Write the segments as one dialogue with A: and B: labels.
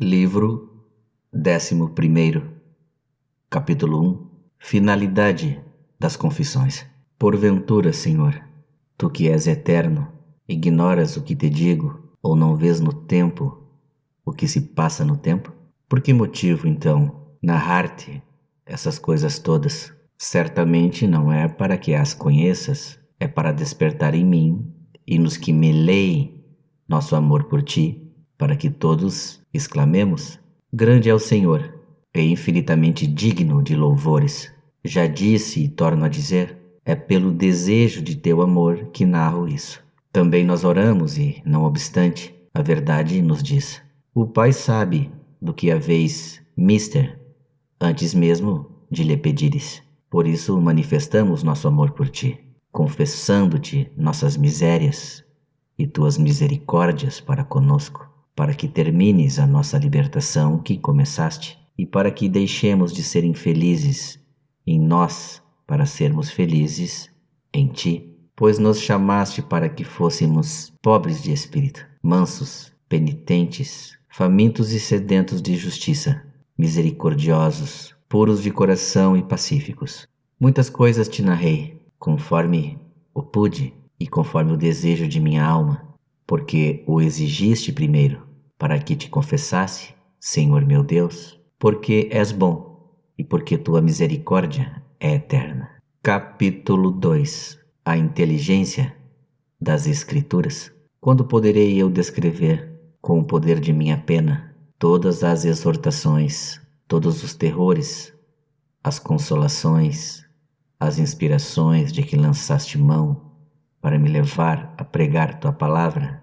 A: Livro 11, capítulo 1. Finalidade das confissões. Porventura, Senhor, Tu que és eterno, ignoras o que te digo, ou não vês no tempo o que se passa no tempo? Por que motivo, então, narrar-te essas coisas todas? Certamente não é para que as conheças, é para despertar em mim e nos que me leem nosso amor por Ti, para que todos exclamemos: grande é o Senhor, e infinitamente digno de louvores. Já disse e torno a dizer, é pelo desejo de teu amor que narro isso. Também nós oramos e, não obstante, a verdade nos diz: o Pai sabe do que haveis mister, antes mesmo de lhe pedires. Por isso manifestamos nosso amor por Ti, confessando-te nossas misérias e Tuas misericórdias para conosco, para que termines a nossa libertação que começaste, e para que deixemos de ser infelizes em nós para sermos felizes em Ti. Pois nos chamaste para que fôssemos pobres de espírito, mansos, penitentes, famintos e sedentos de justiça, misericordiosos, puros de coração e pacíficos. Muitas coisas te narrei, conforme o pude e conforme o desejo de minha alma, porque o exigiste primeiro, para que te confessasse, Senhor meu Deus, porque és bom e porque tua misericórdia é eterna. Capítulo 2. A inteligência das Escrituras. Quando poderei eu descrever, com o poder de minha pena, todas as exortações, todos os terrores, as consolações, as inspirações de que lançaste mão para me levar a pregar tua palavra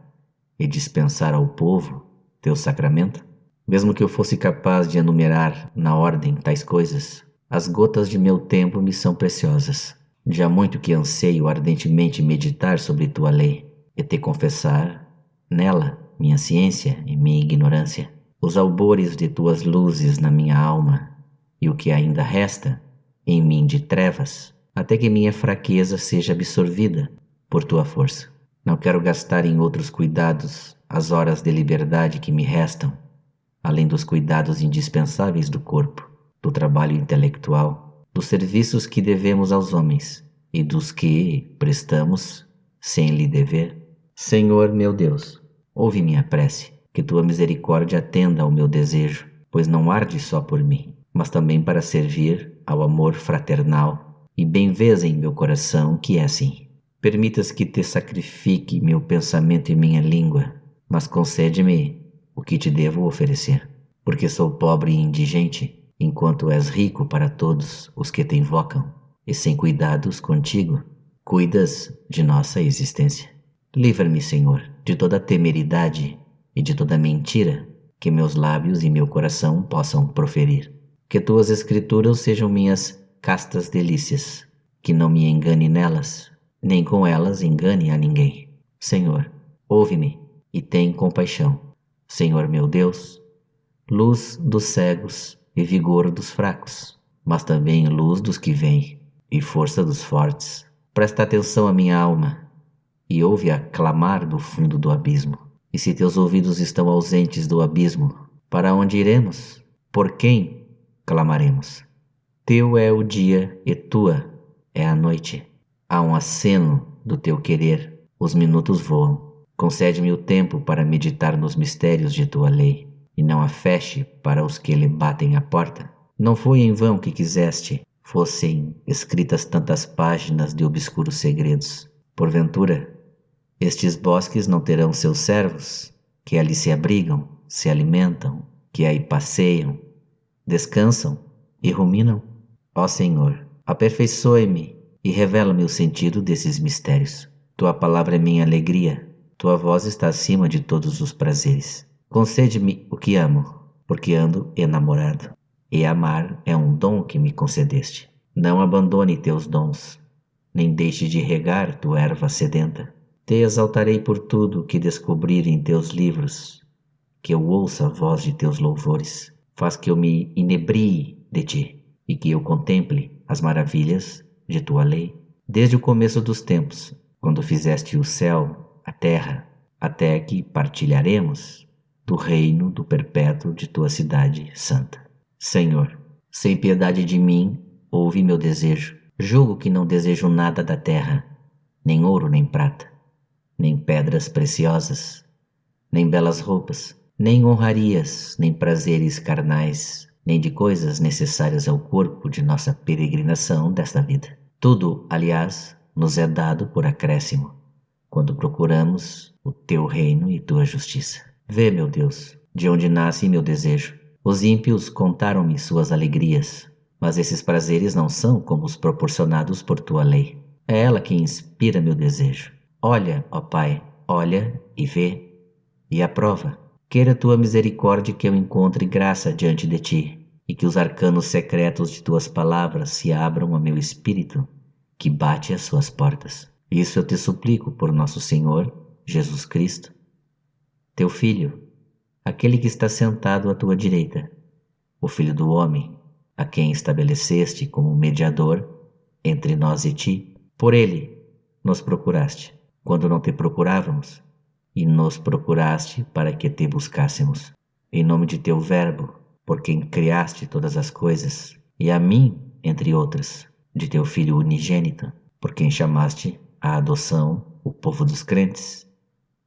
A: e dispensar ao povo teu sacramento? Mesmo que eu fosse capaz de enumerar na ordem tais coisas, as gotas de meu tempo me são preciosas. Já muito que anseio ardentemente meditar sobre tua lei e te confessar nela minha ciência e minha ignorância, os albores de tuas luzes na minha alma e o que ainda resta em mim de trevas, até que minha fraqueza seja absorvida por tua força. Não quero gastar em outros cuidados as horas de liberdade que me restam, além dos cuidados indispensáveis do corpo, do trabalho intelectual, dos serviços que devemos aos homens e dos que prestamos sem lhe dever. Senhor meu Deus, ouve minha prece, que tua misericórdia atenda ao meu desejo, pois não arde só por mim, mas também para servir ao amor fraternal, e bem vês em meu coração que é assim. Permitas que te sacrifique meu pensamento e minha língua, mas concede-me o que te devo oferecer, porque sou pobre e indigente, enquanto és rico para todos os que te invocam, e sem cuidados contigo, cuidas de nossa existência. Livra-me, Senhor, de toda temeridade e de toda mentira que meus lábios e meu coração possam proferir. Que tuas escrituras sejam minhas castas delícias, que não me engane nelas, nem com elas engane a ninguém. Senhor, ouve-me e tem compaixão. Senhor meu Deus, luz dos cegos e vigor dos fracos, mas também luz dos que vêm e força dos fortes. Presta atenção à minha alma e ouve-a clamar do fundo do abismo. E se teus ouvidos estão ausentes do abismo, para onde iremos? Por quem clamaremos? Teu é o dia e tua é a noite. Há um aceno do teu querer, os minutos voam. Concede-me o tempo para meditar nos mistérios de tua lei, e não a feche para os que lhe batem à porta. Não foi em vão que quiseste fossem escritas tantas páginas de obscuros segredos. Porventura, estes bosques não terão seus servos, que ali se abrigam, se alimentam, que aí passeiam, descansam e ruminam? Ó Senhor, aperfeiçoe-me e revela-me o sentido desses mistérios. Tua palavra é minha alegria, tua voz está acima de todos os prazeres. Concede-me o que amo, porque ando enamorado, e amar é um dom que me concedeste. Não abandone teus dons, nem deixe de regar tua erva sedenta. Te exaltarei por tudo que descobrir em teus livros, que eu ouça a voz de teus louvores. Faz que eu me inebrie de ti, e que eu contemple as maravilhas de tua lei. Desde o começo dos tempos, quando fizeste o céu, a terra, até que partilharemos do reino do perpétuo de tua cidade santa. Senhor, sem piedade de mim, ouve meu desejo. Julgo que não desejo nada da terra, nem ouro nem prata, nem pedras preciosas, nem belas roupas, nem honrarias, nem prazeres carnais, nem de coisas necessárias ao corpo de nossa peregrinação desta vida. Tudo, aliás, nos é dado por acréscimo, quando procuramos o teu reino e tua justiça. Vê, meu Deus, de onde nasce meu desejo. Os ímpios contaram-me suas alegrias, mas esses prazeres não são como os proporcionados por tua lei. É ela que inspira meu desejo. Olha, ó Pai, olha e vê, e aprova. Queira tua misericórdia que eu encontre graça diante de ti, e que os arcanos secretos de tuas palavras se abram a meu espírito, que bate às suas portas. Isso eu te suplico por nosso Senhor, Jesus Cristo, teu Filho, aquele que está sentado à tua direita, o Filho do homem, a quem estabeleceste como mediador entre nós e ti. Por ele nos procuraste, quando não te procurávamos, e nos procuraste para que te buscássemos. Em nome de teu Verbo, por quem criaste todas as coisas, e a mim, entre outras, de teu Filho unigênito, por quem chamaste à adoção o povo dos crentes,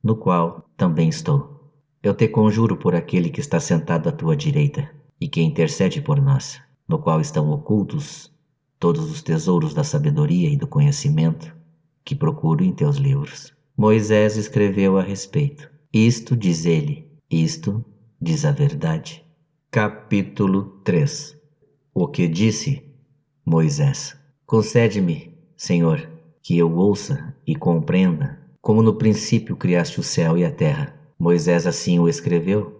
A: no qual também estou. Eu te conjuro por aquele que está sentado à tua direita e que intercede por nós, no qual estão ocultos todos os tesouros da sabedoria e do conhecimento que procuro em teus livros. Moisés escreveu a respeito. Isto diz ele, isto diz a verdade. Capítulo 3. O que disse Moisés? Concede-me, Senhor, que eu ouça e compreenda, como no princípio criaste o céu e a terra. Moisés assim o escreveu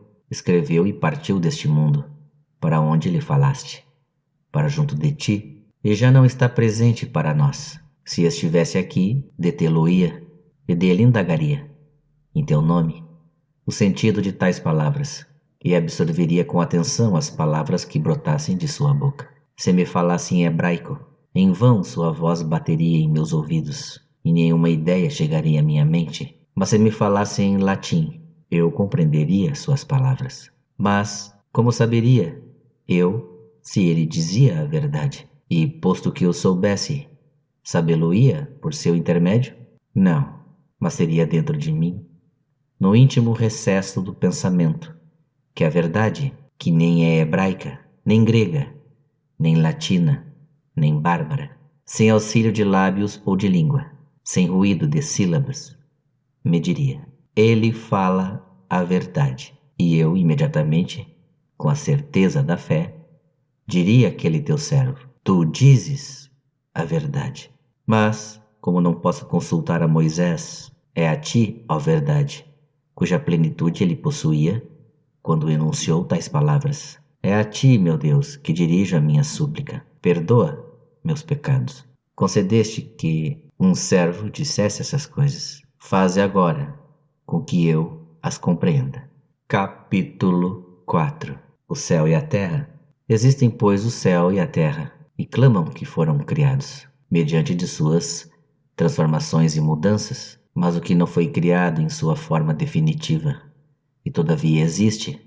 A: e partiu deste mundo, para onde lhe falaste, para junto de ti, e já não está presente para nós. Se estivesse aqui, detê-lo-ia e dele indagaria, em teu nome, o sentido de tais palavras, e absorveria com atenção as palavras que brotassem de sua boca. Se me falasse em hebraico, em vão sua voz bateria em meus ouvidos, e nenhuma ideia chegaria à minha mente. Mas se me falasse em latim, eu compreenderia suas palavras. Mas como saberia eu se ele dizia a verdade? E posto que eu soubesse, sabê-lo-ia por seu intermédio? Não, mas seria dentro de mim, no íntimo recesso do pensamento, que a verdade, que nem é hebraica, nem grega, nem latina, nem bárbara, sem auxílio de lábios ou de língua, sem ruído de sílabas, me diria: ele fala a verdade. E eu, imediatamente, com a certeza da fé, diria àquele teu servo: tu dizes a verdade. Mas, como não posso consultar a Moisés, é a ti, ó verdade, cuja plenitude ele possuía quando enunciou tais palavras. É a ti, meu Deus, que dirijo a minha súplica. Perdoa meus pecados. Concedeste que um servo dissesse essas coisas. Faze agora com que eu as compreenda. Capítulo 4. O céu e a terra. Existem, pois, o céu e a terra, e clamam que foram criados, mediante de suas transformações e mudanças, mas o que não foi criado em sua forma definitiva, e todavia existe,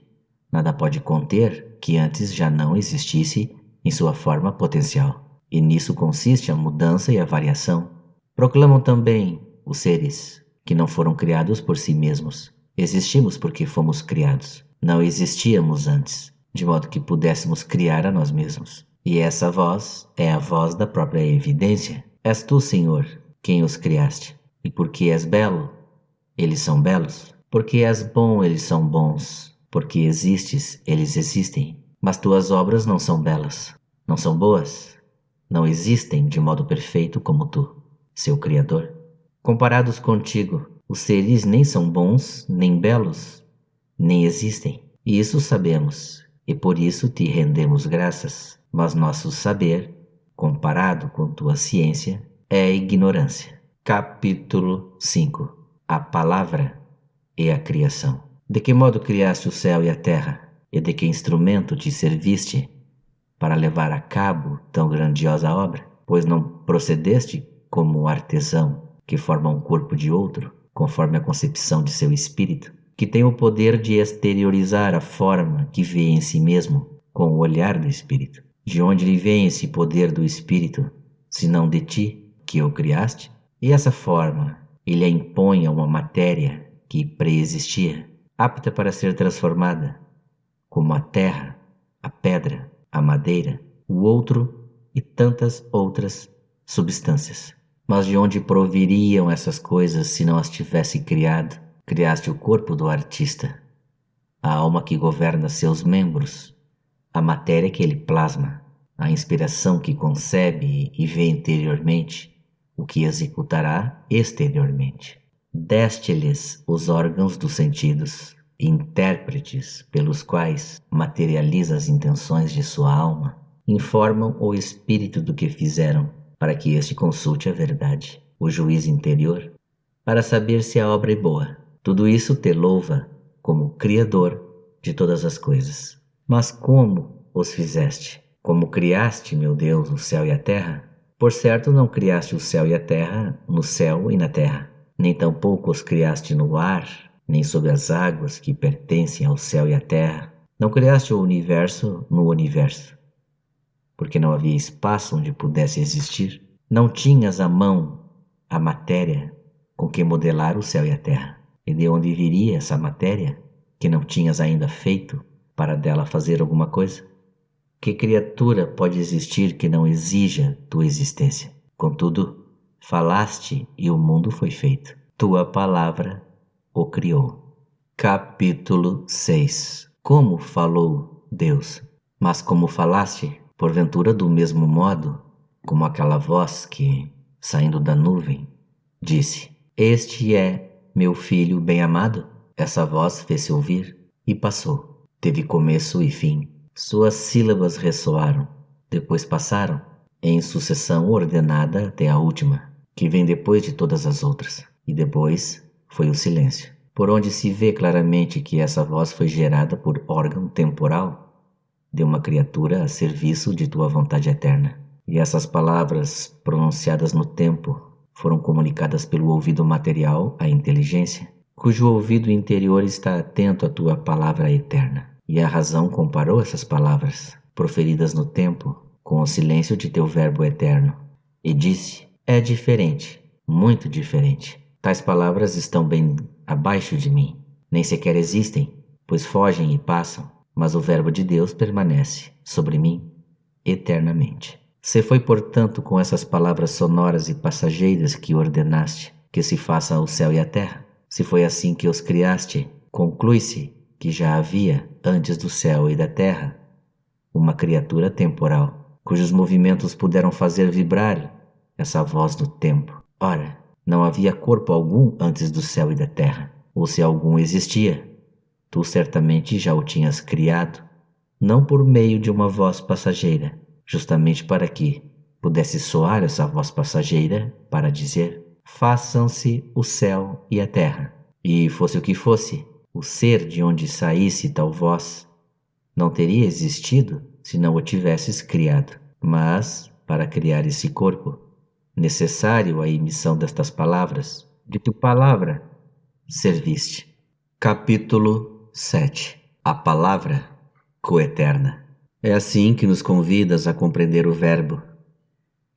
A: nada pode conter que antes já não existisse em sua forma potencial. E nisso consiste a mudança e a variação. Proclamam também os seres que não foram criados por si mesmos. Existimos porque fomos criados. Não existíamos antes, de modo que pudéssemos criar a nós mesmos. E essa voz é a voz da própria evidência. És tu, Senhor, quem os criaste. E porque és belo, eles são belos. Porque és bom, eles são bons. Porque existes, eles existem. Mas tuas obras não são belas, não são boas, não existem de modo perfeito como tu, seu Criador. Comparados contigo, os seres nem são bons, nem belos, nem existem. E isso sabemos, e por isso te rendemos graças. Mas nosso saber, comparado com tua ciência, é ignorância. Capítulo 5. A palavra e a criação. De que modo criaste o céu e a terra, e de que instrumento te serviste para levar a cabo tão grandiosa obra? Pois não procedeste como o artesão que forma um corpo de outro, conforme a concepção de seu espírito, que tem o poder de exteriorizar a forma que vê em si mesmo com o olhar do Espírito. De onde lhe vem esse poder do Espírito, senão de ti, que o criaste? E essa forma ele a impõe a uma matéria que preexistia, apta para ser transformada, como a terra, a pedra, a madeira, o outro e tantas outras substâncias. Mas de onde proviriam essas coisas se não as tivesse criado? Criaste o corpo do artista, a alma que governa seus membros, a matéria que ele plasma, a inspiração que concebe e vê interiormente, o que executará exteriormente. Deste-lhes os órgãos dos sentidos, intérpretes pelos quais materializa as intenções de sua alma, informam o espírito do que fizeram, para que este consulte a verdade, o juiz interior, para saber se a obra é boa. Tudo isso te louva como Criador de todas as coisas. Mas como os fizeste? Como criaste, meu Deus, o céu e a terra? Por certo, não criaste o céu e a terra no céu e na terra, nem tampouco os criaste no ar, nem sob as águas que pertencem ao céu e à terra. Não criaste o universo no universo, porque não havia espaço onde pudesse existir. Não tinhas à mão a matéria com que modelar o céu e a terra. E de onde viria essa matéria que não tinhas ainda feito para dela fazer alguma coisa? Que criatura pode existir que não exija tua existência? Contudo, falaste e o mundo foi feito. Tua palavra o criou. Capítulo 6. Como falou Deus? Mas como falaste, porventura do mesmo modo, como aquela voz que, saindo da nuvem, disse: Este é meu filho bem-amado? Essa voz fez-se ouvir e passou. Teve começo e fim. Suas sílabas ressoaram, depois passaram, em sucessão ordenada até a última, que vem depois de todas as outras. E depois foi o silêncio, por onde se vê claramente que essa voz foi gerada por órgão temporal de uma criatura a serviço de tua vontade eterna. E essas palavras, pronunciadas no tempo, foram comunicadas pelo ouvido material à inteligência, cujo ouvido interior está atento à tua palavra eterna. E a razão comparou essas palavras, proferidas no tempo, com o silêncio de teu verbo eterno, e disse: É diferente, muito diferente. Tais palavras estão bem abaixo de mim, nem sequer existem, pois fogem e passam, mas o verbo de Deus permanece sobre mim eternamente. Se foi, portanto, com essas palavras sonoras e passageiras que ordenaste que se faça o céu e a terra, se foi assim que os criaste, conclui-se que já havia, antes do céu e da terra, uma criatura temporal, cujos movimentos puderam fazer vibrar essa voz do tempo. Ora, não havia corpo algum antes do céu e da terra, ou se algum existia, tu certamente já o tinhas criado, não por meio de uma voz passageira, justamente para que pudesse soar essa voz passageira para dizer: façam-se o céu e a terra. E fosse o que fosse, o ser de onde saísse tal voz não teria existido se não o tivesses criado. Mas, para criar esse corpo, necessário a emissão destas palavras, de tua palavra serviste. Capítulo 7. A palavra coeterna. É assim que nos convidas a compreender o verbo,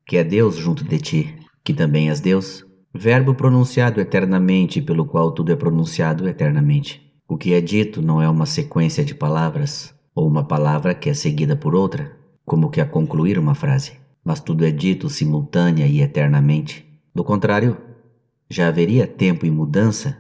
A: que é Deus junto de ti, que também és Deus, verbo pronunciado eternamente, pelo qual tudo é pronunciado eternamente. O que é dito não é uma sequência de palavras, ou uma palavra que é seguida por outra, como que a concluir uma frase, mas tudo é dito simultânea e eternamente. Do contrário, já haveria tempo e mudança,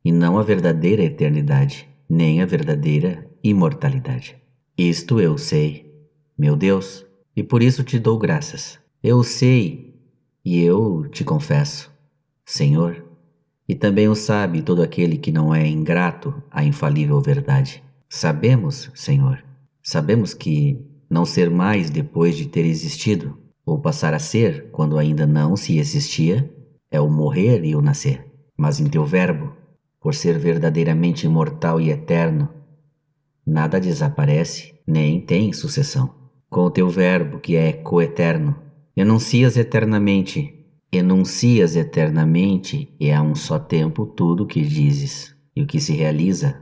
A: e não a verdadeira eternidade, nem a verdadeira imortalidade. Isto eu sei, meu Deus, e por isso te dou graças. Eu sei, e eu te confesso, Senhor, e também o sabe todo aquele que não é ingrato à infalível verdade. Sabemos, Senhor, sabemos que não ser mais depois de ter existido, ou passar a ser quando ainda não se existia, é o morrer e o nascer. Mas em teu verbo, por ser verdadeiramente imortal e eterno, nada desaparece, nem tem sucessão. Com o teu verbo, que é coeterno, enuncias eternamente e a um só tempo tudo o que dizes. e o que se realiza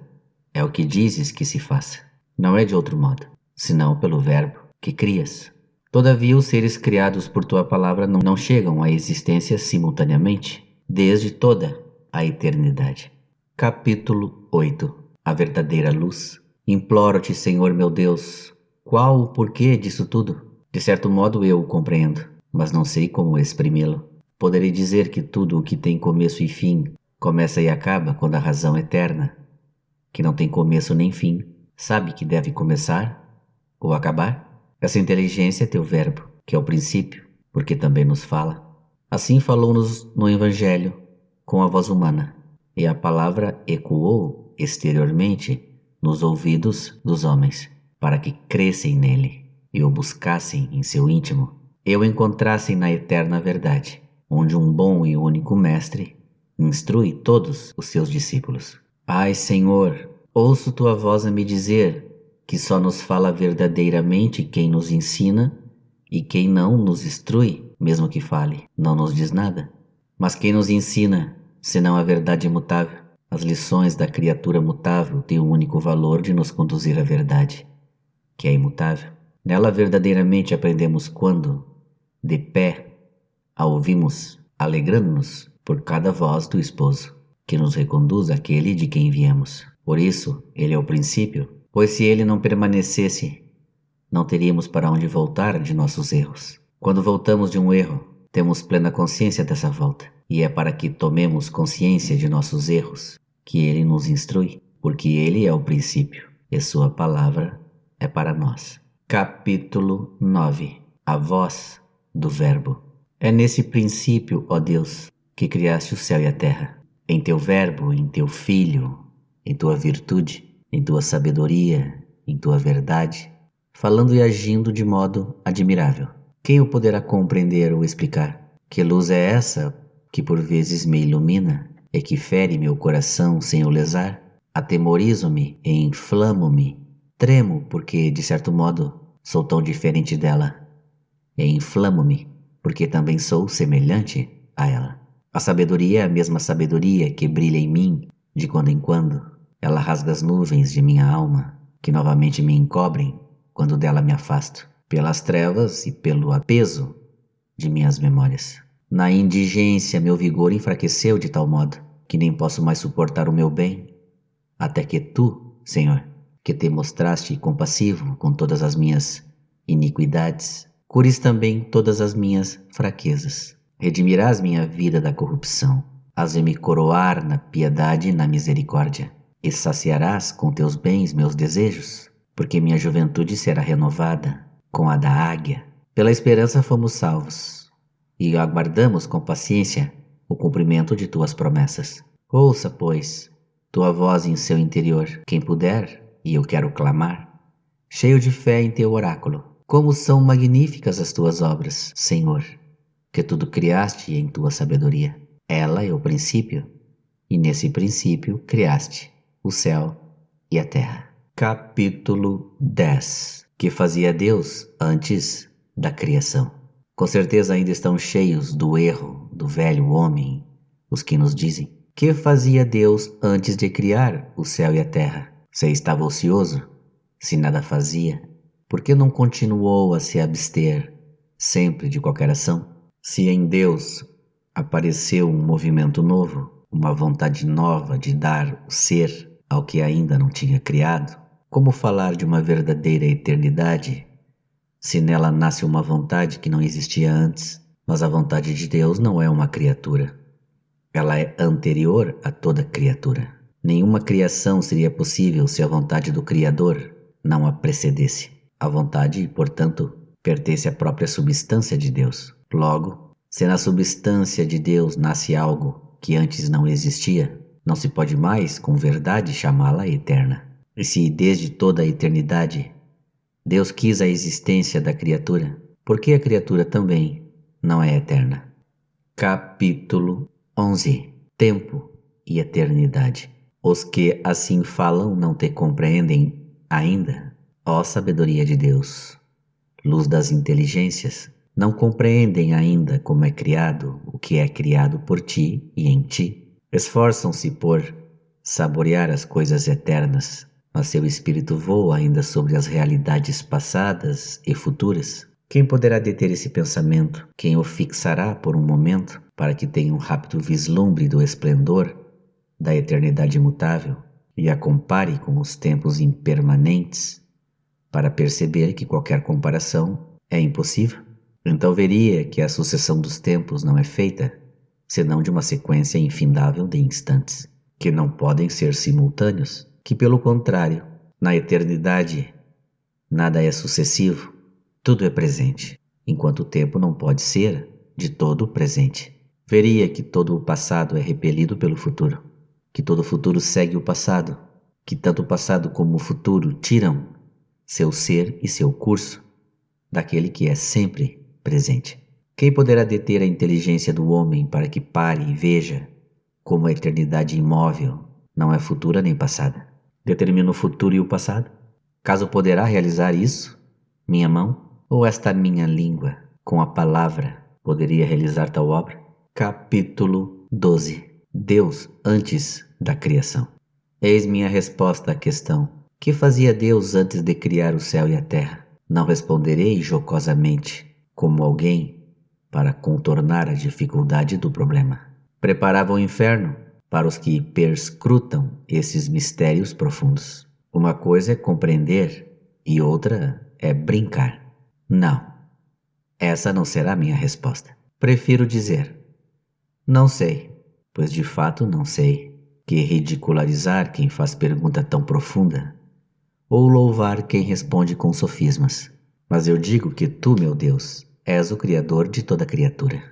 A: é o que dizes que se faça. Não é de outro modo, senão pelo verbo que crias. Todavia, os seres criados por tua palavra não chegam à existência simultaneamente, desde toda a eternidade. Capítulo 8. A verdadeira luz. Imploro-te, Senhor meu Deus, qual o porquê disso tudo? De certo modo eu o compreendo, mas não sei como exprimi-lo. Poderei dizer que tudo o que tem começo e fim começa e acaba quando a razão eterna, que não tem começo nem fim, sabe que deve começar ou acabar? Essa inteligência é teu verbo, que é o princípio, porque também nos fala. Assim falou-nos no Evangelho, com a voz humana, e a palavra ecoou exteriormente nos ouvidos dos homens, para que crescem nele e o buscassem em seu íntimo, e o encontrassem na eterna verdade, onde um bom e único mestre instrui todos os seus discípulos. Ai, Senhor, ouço tua voz a me dizer que só nos fala verdadeiramente quem nos ensina, e quem não nos instrui, mesmo que fale, não nos diz nada. Mas quem nos ensina, senão a verdade imutável? As lições da criatura mutável têm o único valor de nos conduzir à verdade, que é imutável. Nela verdadeiramente aprendemos quando, de pé, a ouvimos, alegrando-nos por cada voz do esposo, que nos reconduz àquele de quem viemos. Por isso, ele é o princípio, pois se ele não permanecesse, não teríamos para onde voltar de nossos erros. Quando voltamos de um erro, temos plena consciência dessa volta, e é para que tomemos consciência de nossos erros que ele nos instrui, porque ele é o princípio, e sua palavra é para nós. Capítulo 9. A voz do Verbo. É nesse princípio, ó Deus, que criaste o céu e a terra. Em teu Verbo, em teu Filho, em tua virtude, em tua sabedoria, em tua verdade, falando e agindo de modo admirável. Quem o poderá compreender ou explicar? Que luz é essa que por vezes me ilumina e que fere meu coração sem o lesar? Atemorizo-me e inflamo-me, tremo porque, de certo modo, sou tão diferente dela, e inflamo-me porque também sou semelhante a ela. A sabedoria é a mesma sabedoria que brilha em mim de quando em quando. Ela rasga as nuvens de minha alma, que novamente me encobrem quando dela me afasto, pelas trevas e pelo peso de minhas memórias. Na indigência meu vigor enfraqueceu de tal modo que nem posso mais suportar o meu bem, até que tu, Senhor, que te mostraste compassivo com todas as minhas iniquidades, cures também todas as minhas fraquezas. Redimirás minha vida da corrupção, has de me coroar na piedade e na misericórdia, e saciarás com teus bens meus desejos, porque minha juventude será renovada com a da águia. Pela esperança fomos salvos, e aguardamos com paciência o cumprimento de tuas promessas. Ouça, pois, tua voz em seu interior, quem puder, e eu quero clamar, cheio de fé em teu oráculo. Como são magníficas as tuas obras, Senhor, que tudo criaste em tua sabedoria. Ela é o princípio, e nesse princípio criaste o céu e a terra. Capítulo 10. Que fazia Deus antes da criação? Com certeza ainda estão cheios do erro do velho homem os que nos dizem: que fazia Deus antes de criar o céu e a terra? Se estava ocioso, se nada fazia, por que não continuou a se abster sempre de qualquer ação? Se em Deus apareceu um movimento novo, uma vontade nova de dar o ser ao que ainda não tinha criado, como falar de uma verdadeira eternidade se nela nasce uma vontade que não existia antes? Mas a vontade de Deus não é uma criatura. Ela é anterior a toda criatura. Nenhuma criação seria possível se a vontade do Criador não a precedesse. A vontade, portanto, pertence à própria substância de Deus. Logo, se na substância de Deus nasce algo que antes não existia, não se pode mais, com verdade, chamá-la eterna. E se desde toda a eternidade Deus quis a existência da criatura, por que a criatura também não é eterna? Capítulo 11. Tempo e eternidade. Os que assim falam não te compreendem ainda, ó sabedoria de Deus, luz das inteligências, não compreendem ainda como é criado o que é criado por ti e em ti. Esforçam-se por saborear as coisas eternas, mas seu espírito voa ainda sobre as realidades passadas e futuras. Quem poderá deter esse pensamento? Quem o fixará por um momento, para que tenha um rápido vislumbre do esplendor da eternidade imutável e a compare com os tempos impermanentes, para perceber que qualquer comparação é impossível? Então veria que a sucessão dos tempos não é feita senão de uma sequência infindável de instantes, que não podem ser simultâneos, que pelo contrário, na eternidade, nada é sucessivo, tudo é presente, enquanto o tempo não pode ser de todo presente. Veria que todo o passado é repelido pelo futuro, que todo o futuro segue o passado, que tanto o passado como o futuro tiram seu ser e seu curso daquele que é sempre presente. Quem poderá deter a inteligência do homem para que pare e veja como a eternidade imóvel não é futura nem passada? Determina o futuro e o passado? Caso poderá realizar isso, minha mão, ou esta minha língua, com a palavra, poderia realizar tal obra? Capítulo 12. Deus antes da criação. Eis minha resposta à questão: que fazia Deus antes de criar o céu e a terra? Não responderei jocosamente, como alguém, para contornar a dificuldade do problema. Preparava o inferno para os que perscrutam esses mistérios profundos. Uma coisa é compreender e outra é brincar. Não, essa não será minha resposta. Prefiro dizer: não sei, pois de fato não sei, que ridicularizar quem faz pergunta tão profunda, ou louvar quem responde com sofismas. Mas eu digo que tu, meu Deus, és o Criador de toda criatura.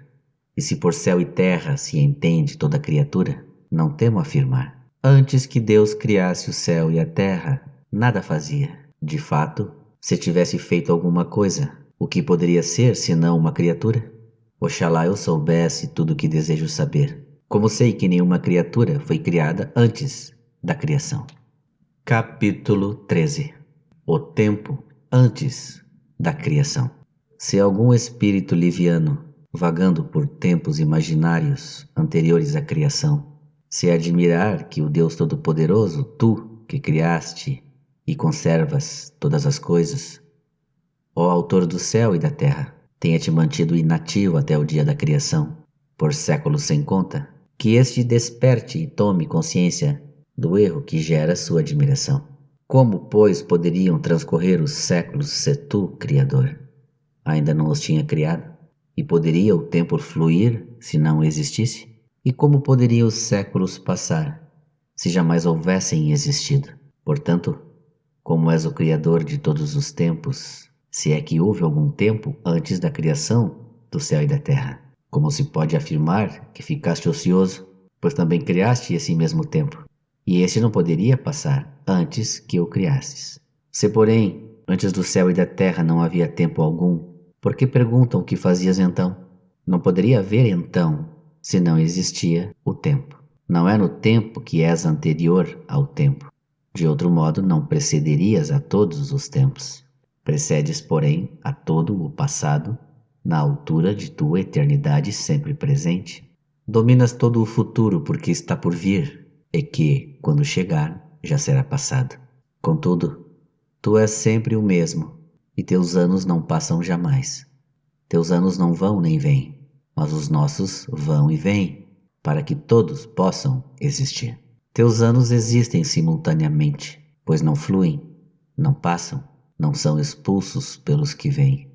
A: E se por céu e terra se entende toda criatura, não temo afirmar: antes que Deus criasse o céu e a terra, nada fazia. De fato, se tivesse feito alguma coisa, o que poderia ser senão uma criatura? Oxalá eu soubesse tudo o que desejo saber. Como sei que nenhuma criatura foi criada antes da criação. Capítulo 13. O tempo antes da criação. Se algum espírito liviano, vagando por tempos imaginários anteriores à criação, se admirar que o Deus Todo-Poderoso, tu que criaste e conservas todas as coisas, ó Autor do céu e da terra, tenha te mantido inativo até o dia da criação, por séculos sem conta, que este desperte e tome consciência do erro que gera sua admiração. Como, pois, poderiam transcorrer os séculos se tu, Criador, ainda não os tinha criado? E poderia o tempo fluir se não existisse? E como poderiam os séculos passar se jamais houvessem existido? Portanto, como és o Criador de todos os tempos, se é que houve algum tempo antes da criação do céu e da terra, como se pode afirmar que ficaste ocioso, pois também criaste esse mesmo tempo, e este não poderia passar antes que o criasses. Se, porém, antes do céu e da terra não havia tempo algum, por que perguntam o que fazias então? Não poderia haver então, se não existia o tempo. Não é no tempo que és anterior ao tempo. De outro modo, não precederias a todos os tempos. Precedes, porém, a todo o passado, na altura de tua eternidade sempre presente. Dominas todo o futuro porque está por vir, e que, quando chegar, já será passado. Contudo, tu és sempre o mesmo, e teus anos não passam jamais. Teus anos não vão nem vêm, mas os nossos vão e vêm, para que todos possam existir. Teus anos existem simultaneamente, pois não fluem, não passam, não são expulsos pelos que vêm,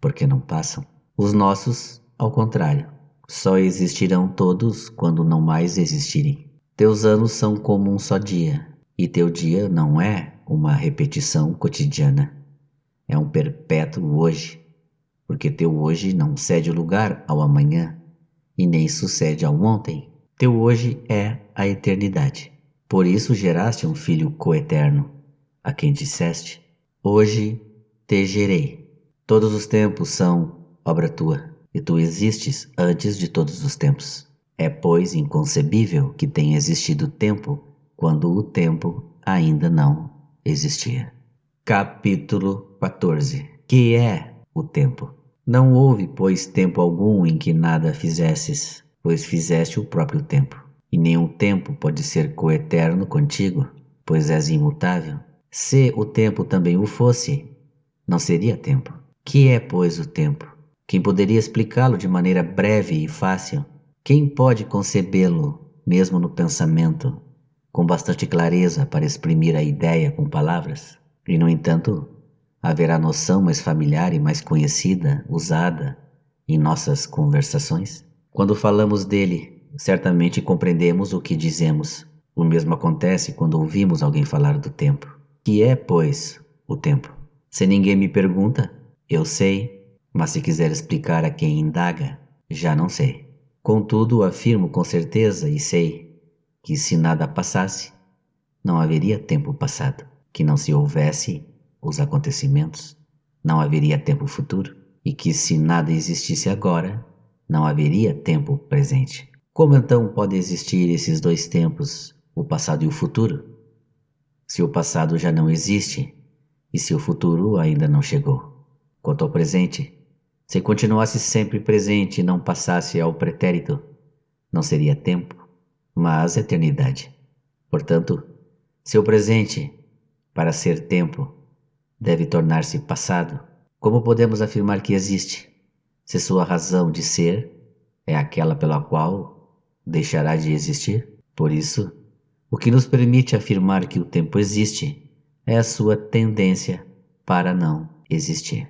A: porque não passam. Os nossos, ao contrário, só existirão todos quando não mais existirem. Teus anos são como um só dia, e teu dia não é uma repetição cotidiana. É um perpétuo hoje, porque teu hoje não cede lugar ao amanhã, e nem sucede ao ontem. Teu hoje é a eternidade. Por isso geraste um filho coeterno, a quem disseste: hoje te gerei. Todos os tempos são obra tua, e tu existes antes de todos os tempos. É, pois, inconcebível que tenha existido tempo quando o tempo ainda não existia. Capítulo 14. Que é o tempo? Não houve, pois, tempo algum em que nada fizesses, pois fizeste o próprio tempo. e nenhum tempo pode ser coeterno contigo, pois és imutável. Se o tempo também o fosse, não seria tempo. Que é, pois, o tempo? Quem poderia explicá-lo de maneira breve e fácil? Quem pode concebê-lo, mesmo no pensamento, com bastante clareza para exprimir a ideia com palavras? E, no entanto, haverá noção mais familiar e mais conhecida, usada em nossas conversações? Quando falamos dele, certamente compreendemos o que dizemos. O mesmo acontece quando ouvimos alguém falar do tempo. Que é, pois, o tempo? Se ninguém me pergunta, eu sei, mas se quiser explicar a quem indaga, já não sei. Contudo, afirmo com certeza e sei que se nada passasse, não haveria tempo passado. Que não se houvesse os acontecimentos, não haveria tempo futuro. E que se nada existisse agora, não haveria tempo presente. Como então pode existir esses dois tempos, o passado e o futuro? Se o passado já não existe e se o futuro ainda não chegou. Quanto ao presente, se continuasse sempre presente e não passasse ao pretérito, não seria tempo, mas eternidade. Portanto, se o presente, para ser tempo, deve tornar-se passado, como podemos afirmar que existe, se sua razão de ser é aquela pela qual deixará de existir? Por isso, o que nos permite afirmar que o tempo existe é a sua tendência para não existir.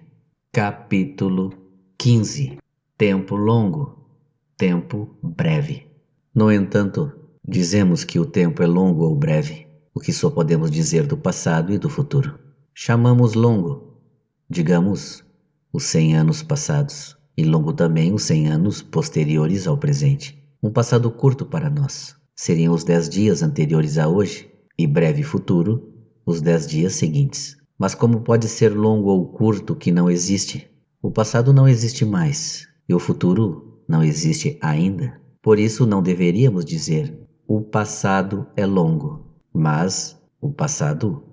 A: Capítulo 15. Tempo longo, tempo breve. No entanto, dizemos que o tempo é longo ou breve, o que só podemos dizer do passado e do futuro. Chamamos longo, digamos, os 100 anos passados, e longo também os 100 anos posteriores ao presente. Um passado curto para nós seriam os 10 dias anteriores a hoje, e breve futuro, os 10 dias seguintes. Mas como pode ser longo ou curto que não existe? O passado não existe mais, e o futuro não existe ainda. Por isso não deveríamos dizer, o passado é longo, mas o passado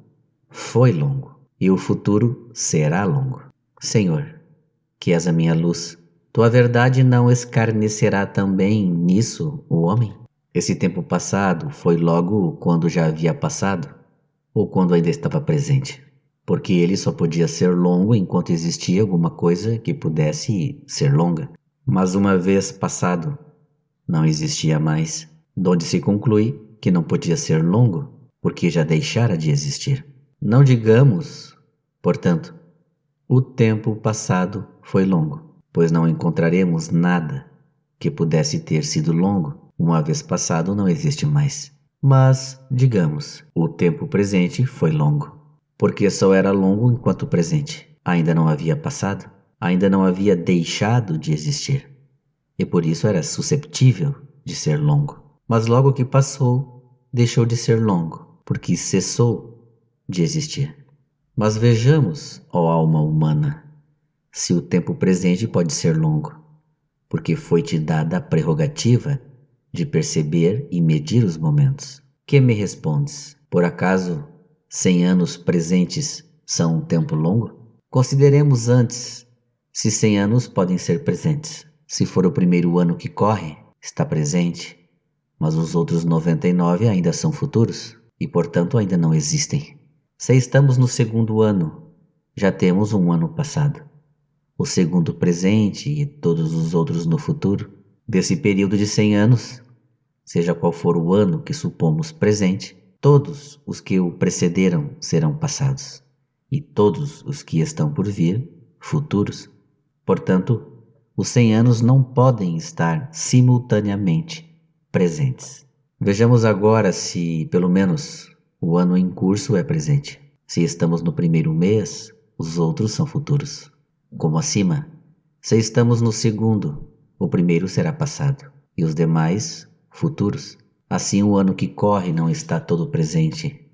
A: foi longo, e o futuro será longo. Senhor, que és a minha luz, tua verdade não escarnecerá também nisso o homem? Esse tempo passado foi logo quando já havia passado, ou quando ainda estava presente? Porque ele só podia ser longo enquanto existia alguma coisa que pudesse ser longa. Mas uma vez passado, não existia mais, donde se conclui que não podia ser longo, porque já deixara de existir. Não digamos, portanto, o tempo passado foi longo, pois não encontraremos nada que pudesse ter sido longo. Uma vez passado não existe mais. Mas, digamos, o tempo presente foi longo, porque só era longo enquanto presente. Ainda não havia passado, ainda não havia deixado de existir, e por isso era susceptível de ser longo. Mas logo que passou, deixou de ser longo, porque cessou de existir. Mas vejamos, ó alma humana, se o tempo presente pode ser longo, porque foi-te dada a prerrogativa de perceber e medir os momentos. Que me respondes? Por acaso 100 anos presentes são um tempo longo? Consideremos antes se 100 anos podem ser presentes. Se for o primeiro ano que corre, está presente, mas os outros 99 ainda são futuros e, portanto, ainda não existem. Se estamos no segundo ano, já temos um ano passado, o segundo presente e todos os outros no futuro. Desse período de 100 anos, seja qual for o ano que supomos presente, todos os que o precederam serão passados, e todos os que estão por vir, futuros. Portanto, os 100 anos não podem estar simultaneamente presentes. Vejamos agora se, pelo menos, o ano em curso é presente. Se estamos no primeiro mês, os outros são futuros. Como acima, se estamos no segundo, o primeiro será passado, e os demais, futuros. Assim, o ano que corre não está todo presente.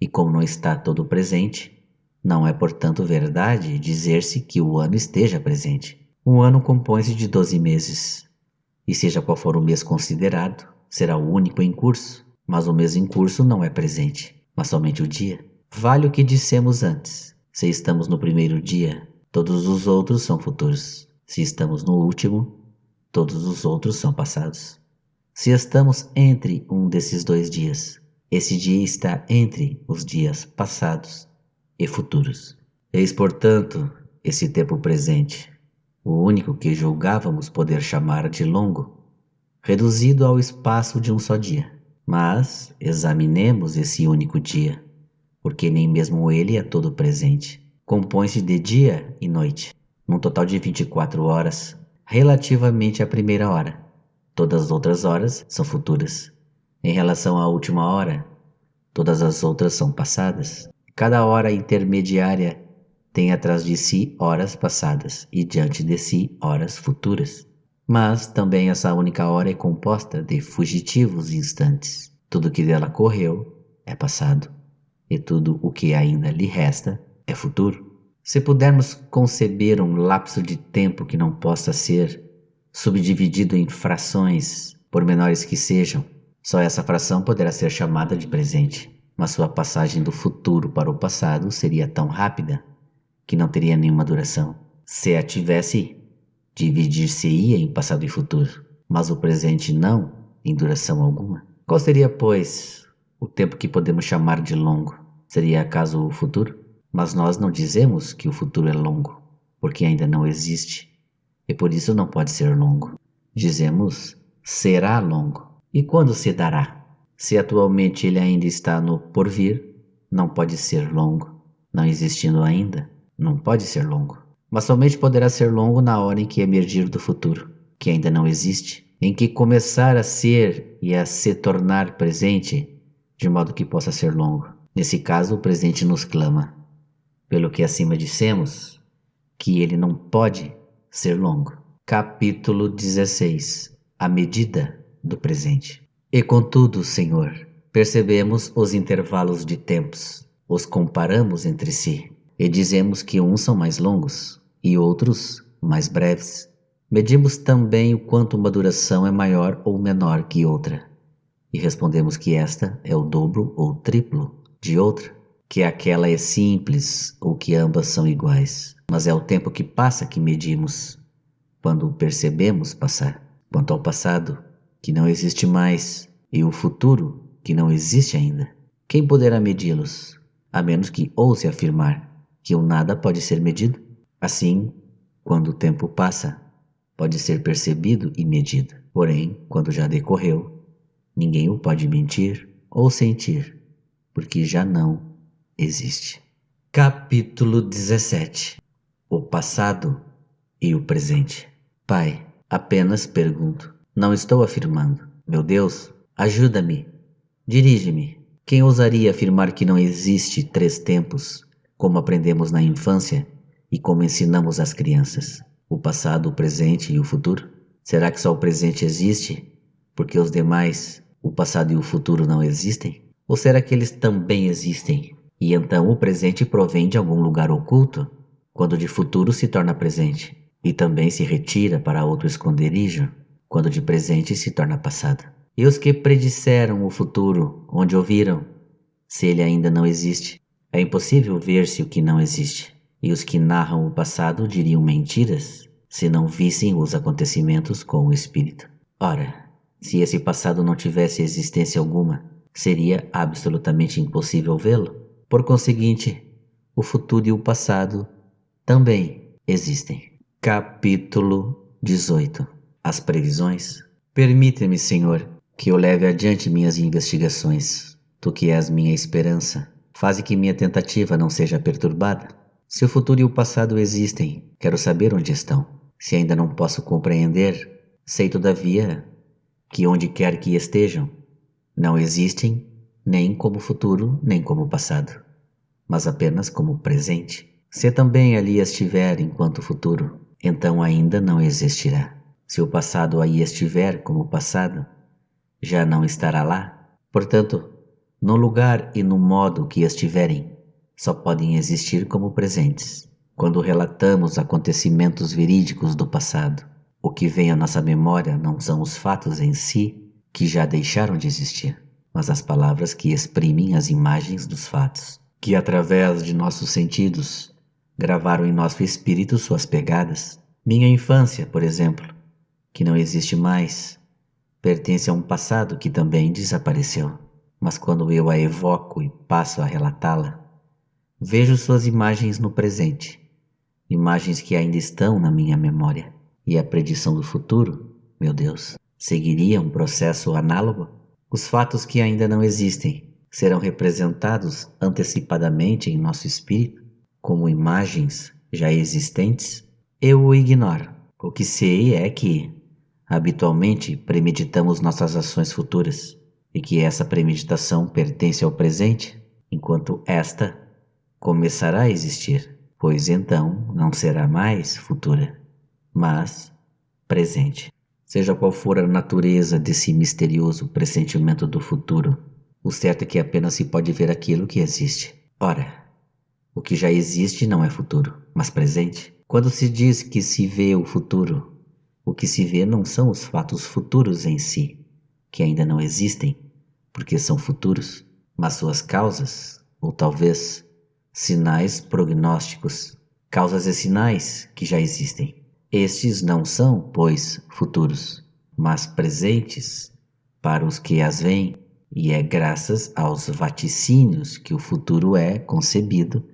A: E como não está todo presente, não é, portanto, verdade dizer-se que o ano esteja presente. Um ano compõe-se de 12 meses, e seja qual for o mês considerado, será o único em curso, mas o mês em curso não é presente, mas somente o dia. Vale o que dissemos antes. Se estamos no primeiro dia, todos os outros são futuros. Se estamos no último, todos os outros são passados. Se estamos entre um desses dois dias, esse dia está entre os dias passados e futuros. Eis, portanto, esse tempo presente, o único que julgávamos poder chamar de longo, reduzido ao espaço de um só dia. Mas examinemos esse único dia, porque nem mesmo ele é todo presente. Compõe-se de dia e noite, num total de 24 horas, relativamente à primeira hora. Todas as outras horas são futuras. Em relação à última hora, todas as outras são passadas. Cada hora intermediária tem atrás de si horas passadas e diante de si horas futuras. Mas também essa única hora é composta de fugitivos instantes. Tudo que dela correu é passado, e tudo o que ainda lhe resta é futuro. Se pudermos conceber um lapso de tempo que não possa ser subdividido em frações, por menores que sejam, só essa fração poderá ser chamada de presente, mas sua passagem do futuro para o passado seria tão rápida que não teria nenhuma duração. Se a tivesse, dividir-se-ia em passado e futuro, mas o presente não em duração alguma. Qual seria, pois, o tempo que podemos chamar de longo? Seria acaso o futuro? Mas nós não dizemos que o futuro é longo, porque ainda não existe, e por isso não pode ser longo. Dizemos, será longo. E quando se dará? Se atualmente ele ainda está no porvir, não pode ser longo. Não existindo ainda, não pode ser longo. Mas somente poderá ser longo na hora em que emergir do futuro, que ainda não existe, em que começar a ser e a se tornar presente, de modo que possa ser longo. Nesse caso, o presente nos clama, pelo que acima dissemos, que ele não pode ser longo. Capítulo 16. A medida do presente. E contudo, Senhor, percebemos os intervalos de tempos, os comparamos entre si, e dizemos que uns são mais longos e outros mais breves. Medimos também o quanto uma duração é maior ou menor que outra, e respondemos que esta é o dobro ou triplo de outra, que aquela é simples ou que ambas são iguais. Mas é o tempo que passa que medimos, quando o percebemos passar. Quanto ao passado, que não existe mais, e o futuro, que não existe ainda, quem poderá medi-los, a menos que ouse afirmar que o nada pode ser medido? Assim, quando o tempo passa, pode ser percebido e medido. Porém, quando já decorreu, ninguém o pode mentir ou sentir, porque já não existe. Capítulo 17. O passado e o presente. Pai, apenas pergunto, não estou afirmando. Meu Deus, ajuda-me, dirige-me. Quem ousaria afirmar que não existe 3 tempos, como aprendemos na infância e como ensinamos às crianças? O passado, o presente e o futuro? Será que só o presente existe, porque os demais, o passado e o futuro, não existem? Ou será que eles também existem, e então o presente provém de algum lugar oculto, quando de futuro se torna presente, e também se retira para outro esconderijo, quando de presente se torna passado? E os que predisseram o futuro, onde ouviram, se ele ainda não existe? É impossível ver-se o que não existe. E os que narram o passado diriam mentiras, se não vissem os acontecimentos com o espírito. Ora, se esse passado não tivesse existência alguma, seria absolutamente impossível vê-lo. Por conseguinte, o futuro e o passado também existem. Capítulo 18. As previsões. Permite-me, Senhor, que eu leve adiante minhas investigações. Tu que és minha esperança, faze que minha tentativa não seja perturbada. Se o futuro e o passado existem, quero saber onde estão. Se ainda não posso compreender, sei todavia que onde quer que estejam, não existem nem como futuro nem como passado, mas apenas como presente. Se também ali estiver enquanto futuro, então ainda não existirá. Se o passado aí estiver como passado, já não estará lá. Portanto, no lugar e no modo que estiverem, só podem existir como presentes. Quando relatamos acontecimentos verídicos do passado, o que vem à nossa memória não são os fatos em si, que já deixaram de existir, mas as palavras que exprimem as imagens dos fatos, que através de nossos sentidos gravaram em nosso espírito suas pegadas. Minha infância, por exemplo, que não existe mais, pertence a um passado que também desapareceu. Mas quando eu a evoco e passo a relatá-la, vejo suas imagens no presente, imagens que ainda estão na minha memória. E a predição do futuro, meu Deus, seguiria um processo análogo? Os fatos que ainda não existem serão representados antecipadamente em nosso espírito, como imagens já existentes? Eu o ignoro. O que sei é que, habitualmente, premeditamos nossas ações futuras, e que essa premeditação pertence ao presente, enquanto esta começará a existir, pois então não será mais futura, mas presente. Seja qual for a natureza desse misterioso pressentimento do futuro, o certo é que apenas se pode ver aquilo que existe. Ora, o que já existe não é futuro, mas presente. Quando se diz que se vê o futuro, o que se vê não são os fatos futuros em si, que ainda não existem, porque são futuros, mas suas causas, ou talvez sinais prognósticos, causas e sinais que já existem. Estes não são, pois, futuros, mas presentes para os que as veem, e é graças aos vaticínios que o futuro é concebido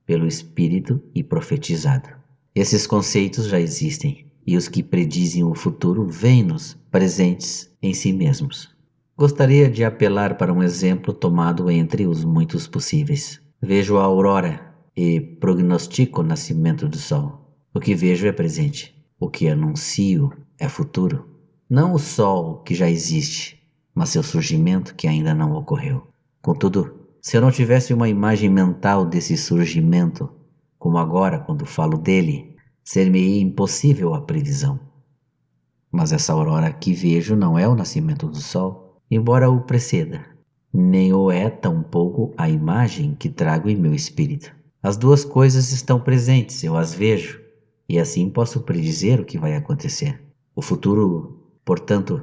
A: pelo Espírito e profetizado. Esses conceitos já existem, e os que predizem o futuro veem-nos presentes em si mesmos. Gostaria de apelar para um exemplo tomado entre os muitos possíveis. Vejo a aurora e prognostico o nascimento do sol. O que vejo é presente. O que anuncio é futuro. Não o sol que já existe, mas seu surgimento que ainda não ocorreu. Contudo, se eu não tivesse uma imagem mental desse surgimento, como agora quando falo dele, ser-me-ia impossível a previsão. Mas essa aurora que vejo não é o nascimento do sol, embora o preceda, nem o é tampouco a imagem que trago em meu espírito. As duas coisas estão presentes, eu as vejo, e assim posso predizer o que vai acontecer. O futuro, portanto,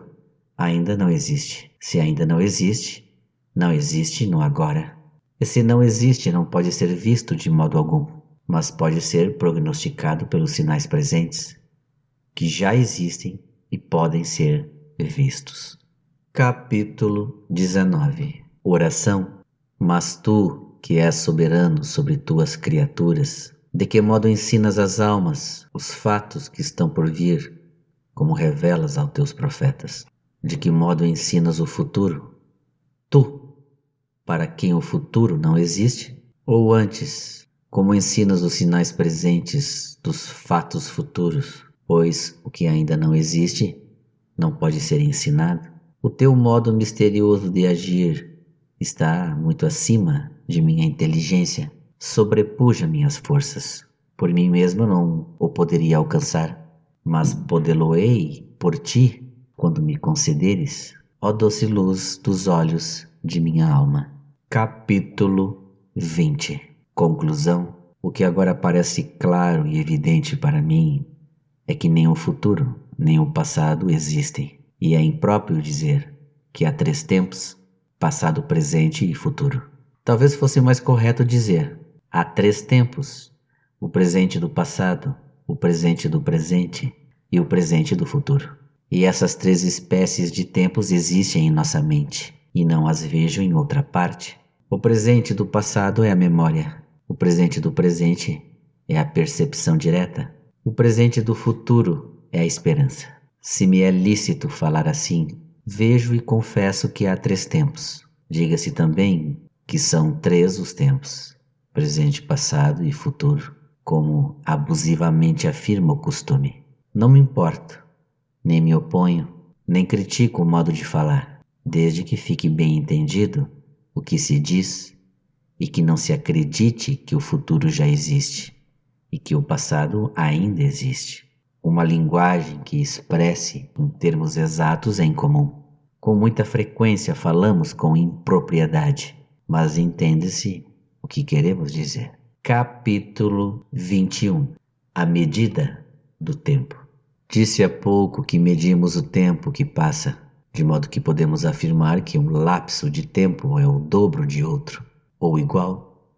A: ainda não existe. Se ainda não existe, não existe no agora. E se não existe, não pode ser visto de modo algum, mas pode ser prognosticado pelos sinais presentes, que já existem e podem ser vistos. Capítulo 19. Oração. Mas tu, que és soberano sobre tuas criaturas, de que modo ensinas às almas os fatos que estão por vir, como revelas aos teus profetas? De que modo ensinas o futuro? Tu, para quem o futuro não existe? Ou antes, como ensinas os sinais presentes dos fatos futuros? Pois o que ainda não existe não pode ser ensinado. O teu modo misterioso de agir está muito acima de minha inteligência, sobrepuja minhas forças. Por mim mesmo não o poderia alcançar, mas podê-lo-ei por ti, quando me concederes, ó doce luz dos olhos de minha alma. Capítulo 20. Conclusão. O que agora parece claro e evidente para mim é que nem o futuro, nem o passado existem, e é impróprio dizer que há 3 tempos, passado, presente e futuro. Talvez fosse mais correto dizer, há 3 tempos, o presente do passado, o presente do presente e o presente do futuro. E essas 3 espécies de tempos existem em nossa mente, e não as vejo em outra parte. O presente do passado é a memória, o presente do presente é a percepção direta, o presente do futuro é a esperança. Se me é lícito falar assim, vejo e confesso que há 3 tempos. Diga-se também que são 3 os tempos, presente, passado e futuro, como abusivamente afirma o costume. Não me importo, nem me oponho, nem critico o modo de falar, desde que fique bem entendido o que se diz e que não se acredite que o futuro já existe e que o passado ainda existe. Uma linguagem que expresse em termos exatos é incomum. Com muita frequência falamos com impropriedade, mas entende-se o que queremos dizer. Capítulo 21. A medida do tempo. Disse há pouco que medimos o tempo que passa, de modo que podemos afirmar que um lapso de tempo é o dobro de outro, ou igual,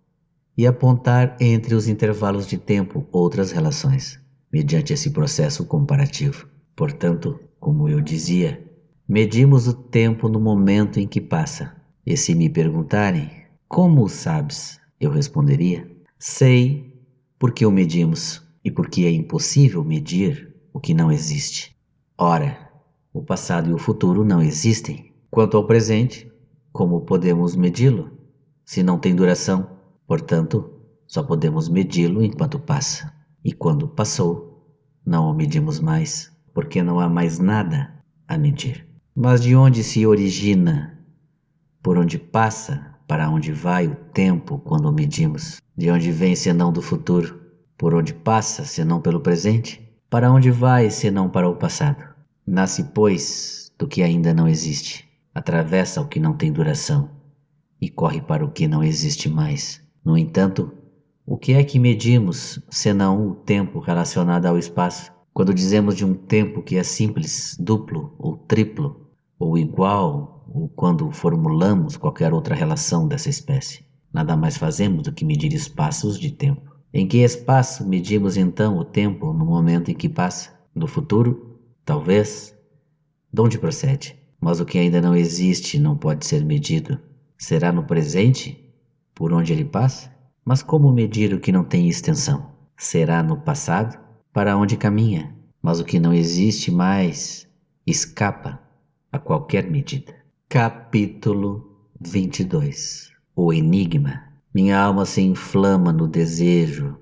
A: e apontar entre os intervalos de tempo outras relações, mediante esse processo comparativo. Portanto, como eu dizia, Medimos o tempo no momento em que passa. E se me perguntarem, como o sabes? Eu responderia, sei porque o medimos e porque é impossível medir o que não existe. Ora, o passado e o futuro não existem. Quanto ao presente, como podemos medi-lo, se não tem duração? Portanto, só podemos medi-lo enquanto passa. E quando passou, não o medimos mais, porque não há mais nada a medir. Mas de onde se origina, por onde passa, para onde vai o tempo quando o medimos? De onde vem senão do futuro? Por onde passa, senão pelo presente? Para onde vai, senão para o passado? Nasce, pois, do que ainda não existe, atravessa o que não tem duração e corre para o que não existe mais. No entanto, o que é que medimos, senão o tempo relacionado ao espaço? Quando dizemos de um tempo que é simples, duplo ou triplo, ou igual, ou quando formulamos qualquer outra relação dessa espécie, nada mais fazemos do que medir espaços de tempo. Em que espaço medimos então o tempo no momento em que passa? No futuro? Talvez. De onde procede? Mas o que ainda não existe não pode ser medido. Será no presente, por onde ele passa? Mas como medir o que não tem extensão? Será no passado, para onde caminha? Mas o que não existe mais escapa a qualquer medida. Capítulo 22. O enigma. Minha alma se inflama no desejo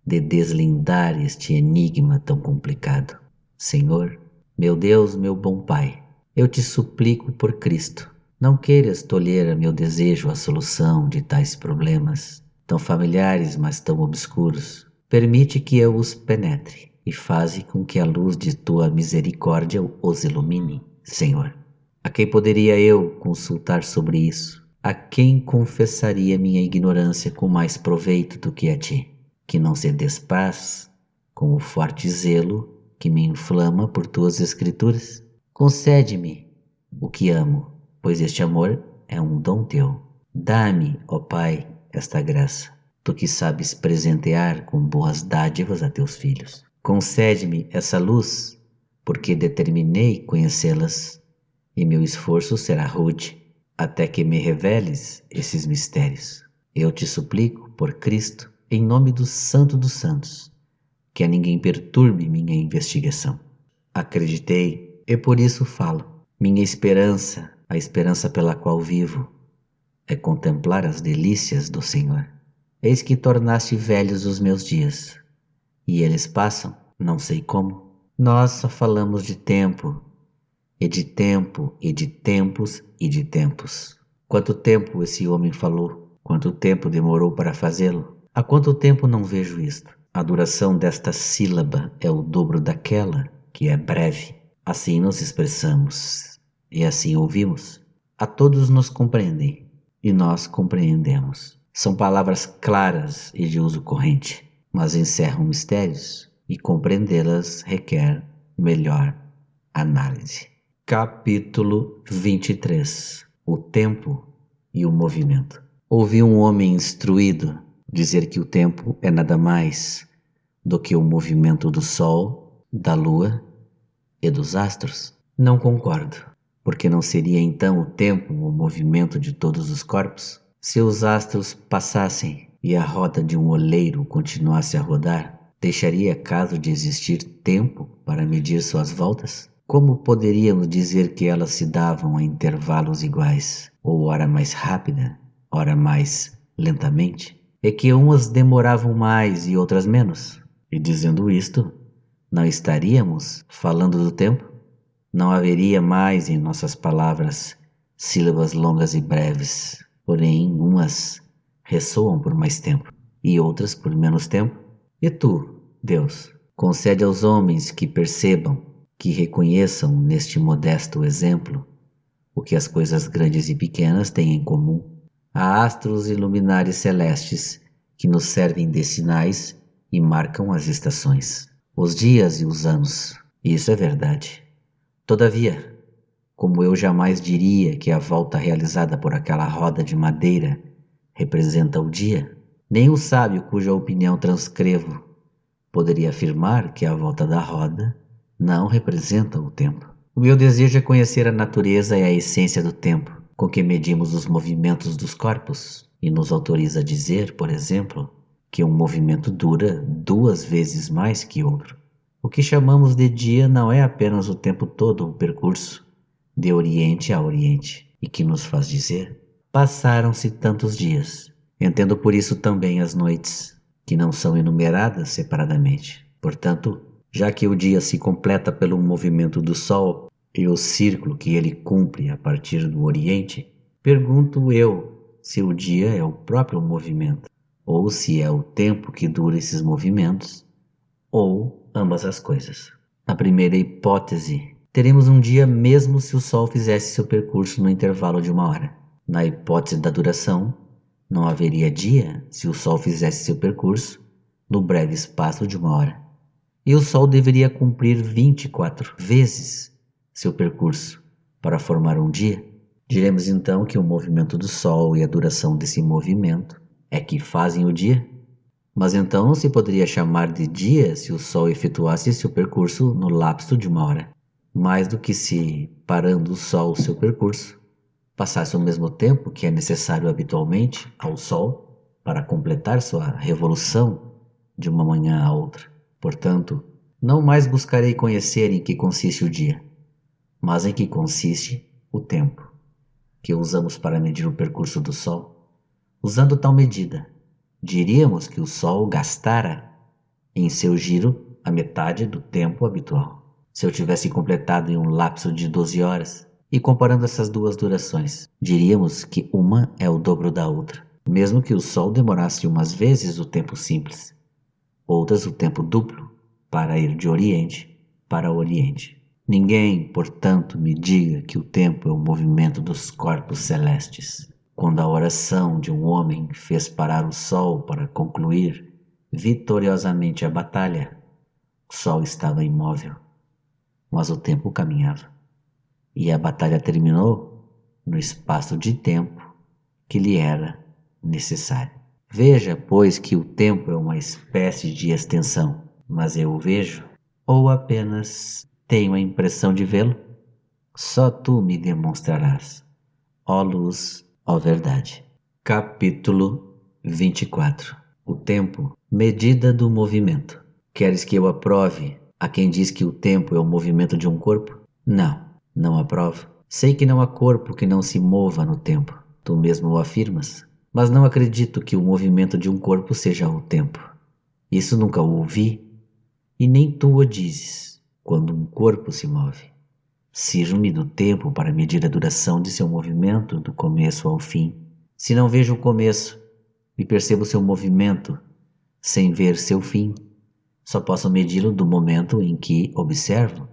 A: de deslindar este enigma tão complicado. Senhor, meu Deus, meu bom Pai, eu te suplico por Cristo, não queiras tolher a meu desejo a solução de tais problemas, tão familiares, mas tão obscuros. Permite que eu os penetre e faze com que a luz de tua misericórdia os ilumine, Senhor. A quem poderia eu consultar sobre isso? A quem confessaria minha ignorância com mais proveito do que a ti? Que não se despaz com o forte zelo que me inflama por tuas escrituras? Concede-me o que amo, pois este amor é um dom teu. Dá-me, ó Pai, esta graça, tu que sabes presentear com boas dádivas a teus filhos. Concede-me essa luz, porque determinei conhecê-las, e meu esforço será rude, até que me reveles esses mistérios. Eu te suplico, por Cristo, em nome do Santo dos Santos, que a ninguém perturbe minha investigação. Acreditei e por isso falo. Minha esperança, a esperança pela qual vivo, é contemplar as delícias do Senhor. Eis que tornaste velhos os meus dias, e eles passam, não sei como. Nós só falamos de tempo, e de tempo, e de tempos, e de tempos. Quanto tempo esse homem falou? Quanto tempo demorou para fazê-lo? Há quanto tempo não vejo isto? A duração desta sílaba é o dobro daquela, que é breve. Assim nos expressamos, e assim ouvimos. A todos nos compreendem, e nós compreendemos. São palavras claras e de uso corrente, mas encerram mistérios, e compreendê-las requer melhor análise. Capítulo 23. O tempo e o movimento. Ouvi um homem instruído dizer que o tempo é nada mais do que o movimento do Sol, da Lua e dos astros. Não concordo, porque não seria então o tempo o movimento de todos os corpos? Se os astros passassem e a roda de um oleiro continuasse a rodar, deixaria caso de existir tempo para medir suas voltas? Como poderíamos dizer que elas se davam a intervalos iguais, ou ora mais rápida, ora mais lentamente? É que umas demoravam mais e outras menos. E dizendo isto, não estaríamos falando do tempo? Não haveria mais em nossas palavras sílabas longas e breves, porém umas ressoam por mais tempo e outras por menos tempo. E tu, Deus, concede aos homens que percebam, que reconheçam neste modesto exemplo o que as coisas grandes e pequenas têm em comum. Há astros e luminares celestes que nos servem de sinais e marcam as estações, os dias e os anos. Isso é verdade. Todavia, como eu jamais diria que a volta realizada por aquela roda de madeira representa o dia, nem o sábio cuja opinião transcrevo poderia afirmar que a volta da roda não representa o tempo. O meu desejo é conhecer a natureza e a essência do tempo, com que medimos os movimentos dos corpos, e nos autoriza a dizer, por exemplo, que um movimento dura 2 vezes mais que outro. O que chamamos de dia não é apenas o tempo todo o percurso de Oriente a Oriente, e que nos faz dizer: passaram-se tantos dias. Entendo por isso também as noites, que não são enumeradas separadamente. Portanto, já que o dia se completa pelo movimento do Sol e o círculo que ele cumpre a partir do Oriente, pergunto eu se o dia é o próprio movimento, ou se é o tempo que dura esses movimentos, ou ambas as coisas. Na primeira hipótese, teremos um dia mesmo se o Sol fizesse seu percurso no intervalo de 1 hora. Na hipótese da duração, não haveria dia se o Sol fizesse seu percurso no breve espaço de 1 hora. E o Sol deveria cumprir 24 vezes seu percurso para formar um dia. Diremos então que o movimento do Sol e a duração desse movimento é que fazem o dia? Mas então se poderia chamar de dia se o Sol efetuasse seu percurso no lapso de 1 hora, mais do que se, parando o Sol seu percurso, passasse o mesmo tempo que é necessário habitualmente ao Sol para completar sua revolução de uma manhã a outra. Portanto, não mais buscarei conhecer em que consiste o dia, mas em que consiste o tempo, que usamos para medir o percurso do Sol. Usando tal medida, diríamos que o Sol gastara em seu giro a metade do tempo habitual. Se eu tivesse completado em um lapso de 12 horas, e comparando essas duas durações, diríamos que uma é o dobro da outra, mesmo que o Sol demorasse umas vezes o tempo simples, outras o tempo duplo, para ir de Oriente para Oriente. Ninguém, portanto, me diga que o tempo é o movimento dos corpos celestes. Quando a oração de um homem fez parar o Sol para concluir vitoriosamente a batalha, o Sol estava imóvel, mas o tempo caminhava. E a batalha terminou no espaço de tempo que lhe era necessário. Veja, pois, que o tempo é uma espécie de extensão, mas eu o vejo, ou apenas tenho a impressão de vê-lo? Só tu me demonstrarás, ó luz, ó verdade. Capítulo 24. O tempo, medida do movimento. Queres que eu aprove a quem diz que o tempo é o movimento de um corpo? Não aprovo. Sei que não há corpo que não se mova no tempo. Tu mesmo o afirmas. Mas não acredito que o movimento de um corpo seja o tempo. Isso nunca o ouvi, e nem tu o dizes, quando um corpo se move. Sirvo-me do tempo para medir a duração de seu movimento do começo ao fim. Se não vejo o começo e percebo seu movimento sem ver seu fim, só posso medi-lo do momento em que observo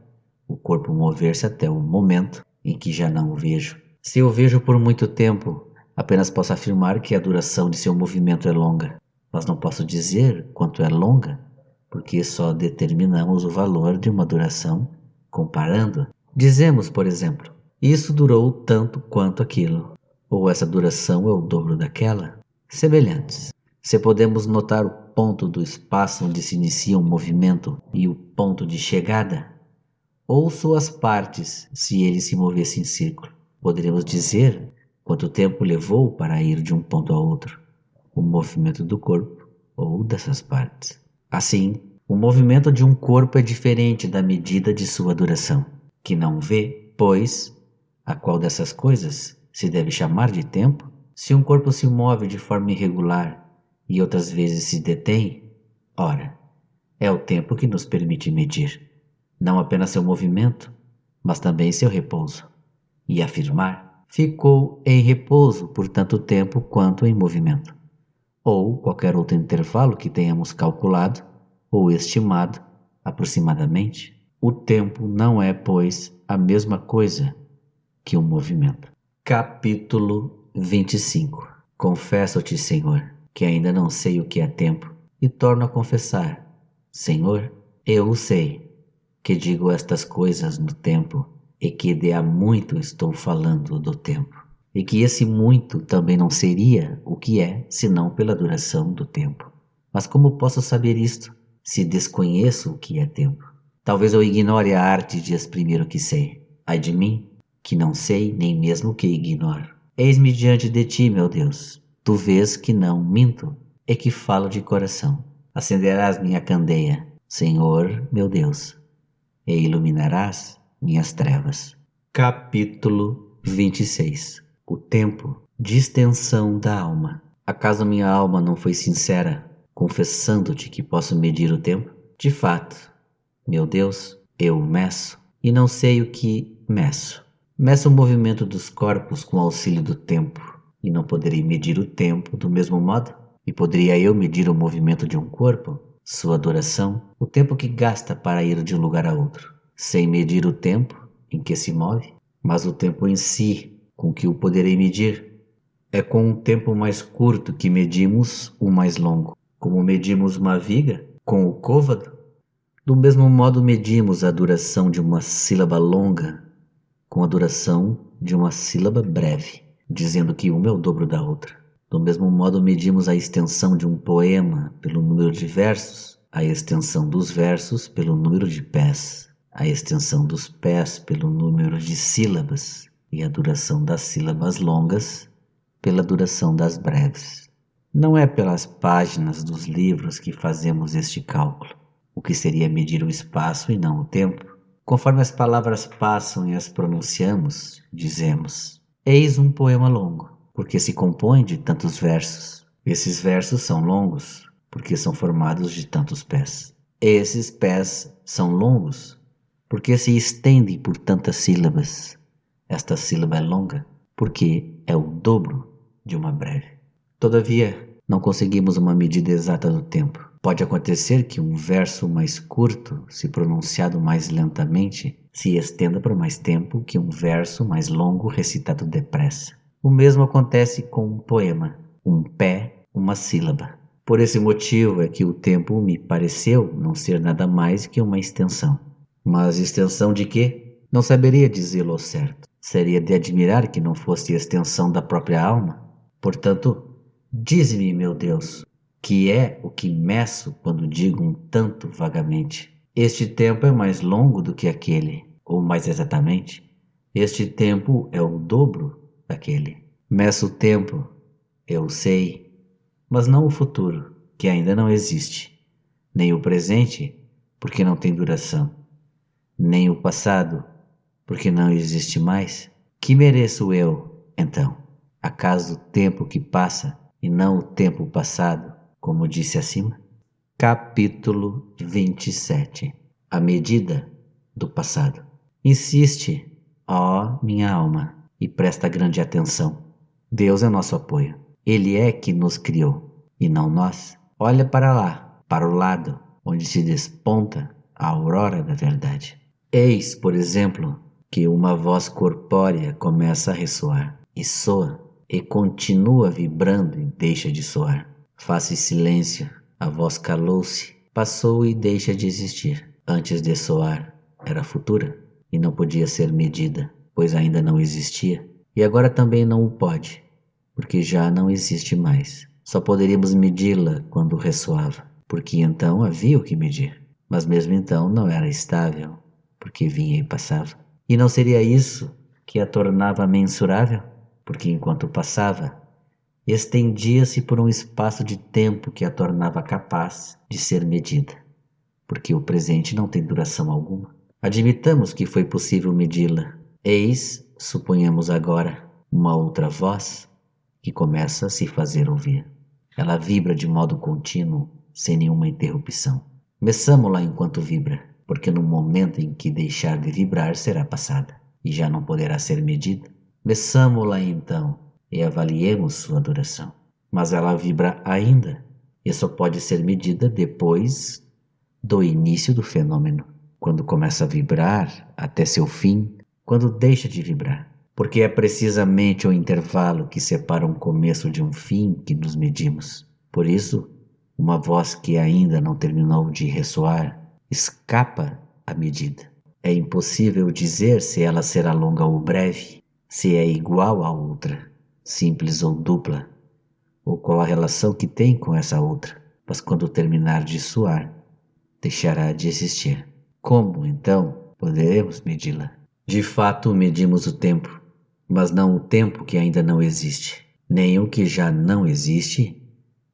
A: o corpo mover-se até o momento em que já não o vejo. Se eu vejo por muito tempo, apenas posso afirmar que a duração de seu movimento é longa, mas não posso dizer quanto é longa, porque só determinamos o valor de uma duração comparando. Dizemos, por exemplo, isso durou tanto quanto aquilo, ou essa duração é o dobro daquela. Semelhantes. Se podemos notar o ponto do espaço onde se inicia um movimento e o ponto de chegada, ou suas partes, se ele se movesse em círculo, poderíamos dizer quanto tempo levou para ir de um ponto a outro, o movimento do corpo ou dessas partes. Assim, o movimento de um corpo é diferente da medida de sua duração, que não vê, pois, a qual dessas coisas se deve chamar de tempo? Se um corpo se move de forma irregular e outras vezes se detém, ora, é o tempo que nos permite medir, não apenas seu movimento, mas também seu repouso, e afirmar: ficou em repouso por tanto tempo quanto em movimento, ou qualquer outro intervalo que tenhamos calculado ou estimado aproximadamente. O tempo não é, pois, a mesma coisa que o movimento. Capítulo 25. Confesso-te, Senhor, que ainda não sei o que é tempo, e torno a confessar: Senhor, eu o sei, que digo estas coisas no tempo, e que de há muito estou falando do tempo, e que esse muito também não seria o que é, senão pela duração do tempo. Mas como posso saber isto, se desconheço o que é tempo? Talvez eu ignore a arte de exprimir o que sei. Ai de mim, que não sei nem mesmo o que ignoro. Eis-me diante de ti, meu Deus. Tu vês que não minto e que falo de coração. Acenderás minha candeia, Senhor, meu Deus, e iluminarás minhas trevas. Capítulo 26. O tempo de extensão da alma. Acaso minha alma não foi sincera, confessando-te que posso medir o tempo? De fato, meu Deus, eu meço e não sei o que meço. Meço o movimento dos corpos com auxílio do tempo, e não poderei medir o tempo do mesmo modo? E poderia eu medir o movimento de um corpo, sua duração, o tempo que gasta para ir de um lugar a outro, sem medir o tempo em que se move? Mas o tempo em si, com que o poderei medir? É com um tempo mais curto que medimos o mais longo. Como medimos uma viga com o côvado? Do mesmo modo medimos a duração de uma sílaba longa com a duração de uma sílaba breve, dizendo que uma é o dobro da outra. Do mesmo modo medimos a extensão de um poema pelo número de versos, a extensão dos versos pelo número de pés, a extensão dos pés pelo número de sílabas e a duração das sílabas longas pela duração das breves. Não é pelas páginas dos livros que fazemos este cálculo, o que seria medir o espaço e não o tempo. Conforme as palavras passam e as pronunciamos, dizemos: eis um poema longo, porque se compõe de tantos versos. Esses versos são longos, porque são formados de tantos pés. Esses pés são longos, porque se estendem por tantas sílabas. Esta sílaba é longa, porque é o dobro de uma breve. Todavia, não conseguimos uma medida exata do tempo. Pode acontecer que um verso mais curto, se pronunciado mais lentamente, se estenda por mais tempo que um verso mais longo recitado depressa. O mesmo acontece com um poema, um pé, uma sílaba. Por esse motivo é que o tempo me pareceu não ser nada mais que uma extensão. Mas extensão de quê? Não saberia dizê-lo ao certo. Seria de admirar que não fosse extensão da própria alma. Portanto, dize-me, meu Deus, que é o que meço quando digo um tanto vagamente: este tempo é mais longo do que aquele, ou mais exatamente, este tempo é o dobro daquele. Meço o tempo, eu sei, mas não o futuro, que ainda não existe, nem o presente, porque não tem duração, nem o passado, porque não existe mais. Que mereço eu, então? Acaso o tempo que passa e não o tempo passado, como disse acima? Capítulo 27. A medida do passado. Insiste, ó minha alma, e presta grande atenção. Deus é nosso apoio. Ele é que nos criou, e não nós. Olha para lá, para o lado, onde se desponta a aurora da verdade. Eis, por exemplo, que uma voz corpórea começa a ressoar, e soa, e continua vibrando e deixa de soar. Faz-se silêncio, a voz calou-se, passou e deixa de existir. Antes de soar, era futura, e não podia ser medida, pois ainda não existia, e agora também não o pode, porque já não existe mais. Só poderíamos medi-la quando ressoava, porque então havia o que medir, mas mesmo então não era estável, porque vinha e passava. E não seria isso que a tornava mensurável? Porque enquanto passava, estendia-se por um espaço de tempo que a tornava capaz de ser medida, porque o presente não tem duração alguma. Admitamos que foi possível medi-la. Eis, suponhamos agora, uma outra voz que começa a se fazer ouvir. Ela vibra de modo contínuo, sem nenhuma interrupção. Meçamo-la enquanto vibra, porque no momento em que deixar de vibrar será passada, e já não poderá ser medida. Meçamo-la então, e avaliemos sua duração. Mas ela vibra ainda, e só pode ser medida depois do início do fenômeno, quando começa a vibrar até seu fim, quando deixa de vibrar. Porque é precisamente o intervalo que separa um começo de um fim que nos medimos. Por isso, uma voz que ainda não terminou de ressoar escapa à medida. É impossível dizer se ela será longa ou breve, se é igual a outra, simples ou dupla, ou qual a relação que tem com essa outra. Mas quando terminar de soar, deixará de existir. Como, então, poderemos medi-la? De fato, medimos o tempo, mas não o tempo que ainda não existe, nem o que já não existe,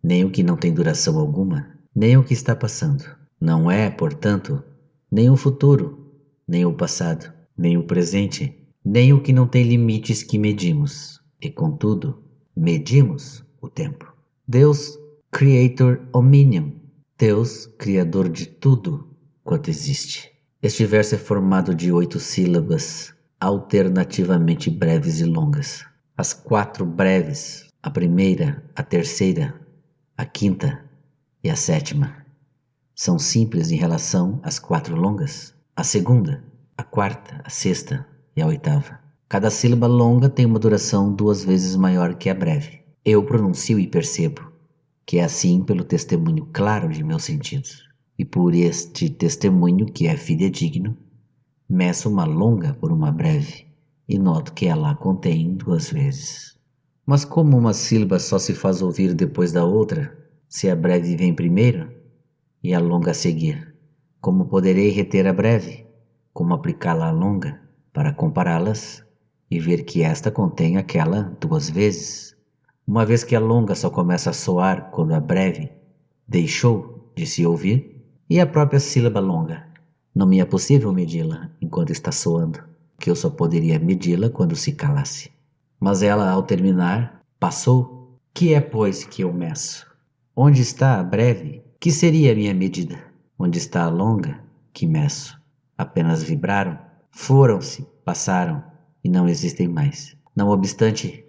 A: nem o que não tem duração alguma, nem o que está passando. Não é, portanto, nem o futuro, nem o passado, nem o presente, nem o que não tem limites que medimos. E, contudo, medimos o tempo. Deus, Creator Omnium, Deus, Criador de tudo quanto existe. Este verso é formado de 8 sílabas, alternativamente breves e longas. As 4 breves, a primeira, a terceira, a quinta e a sétima, são simples em relação às 4 longas. A segunda, a quarta, a sexta e a oitava. Cada sílaba longa tem uma duração 2 vezes maior que a breve. Eu pronuncio e percebo que é assim pelo testemunho claro de meus sentidos. E por este testemunho, que é fidedigno, meço uma longa por uma breve e noto que ela a contém 2 vezes. Mas como uma sílaba só se faz ouvir depois da outra, se a breve vem primeiro e a longa a seguir, como poderei reter a breve? Como aplicá-la à longa para compará-las e ver que esta contém aquela 2 vezes? Uma vez que a longa só começa a soar quando a breve deixou de se ouvir, e a própria sílaba longa, não me é possível medi-la enquanto está soando, que eu só poderia medi-la quando se calasse. Mas ela, ao terminar, passou. Que é, pois, que eu meço? Onde está a breve? Que seria a minha medida? Onde está a longa? Que meço? Apenas vibraram, foram-se, passaram e não existem mais. Não obstante,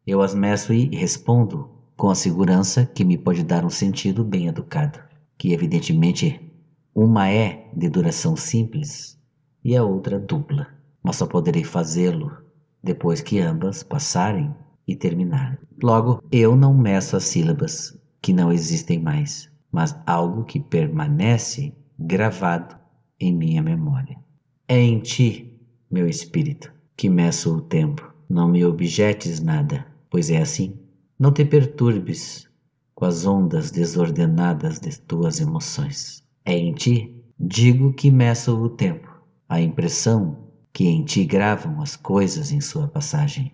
A: eu as meço e respondo com a segurança que me pode dar um sentido bem educado, que evidentemente uma é de duração simples e a outra dupla, mas só poderei fazê-lo depois que ambas passarem e terminarem. Logo, eu não meço as sílabas que não existem mais, mas algo que permanece gravado em minha memória. É em ti, meu espírito, que meço o tempo. Não me objetes nada, pois é assim. Não te perturbes com as ondas desordenadas de tuas emoções. É em ti, digo, que meço o tempo, a impressão que em ti gravam as coisas em sua passagem.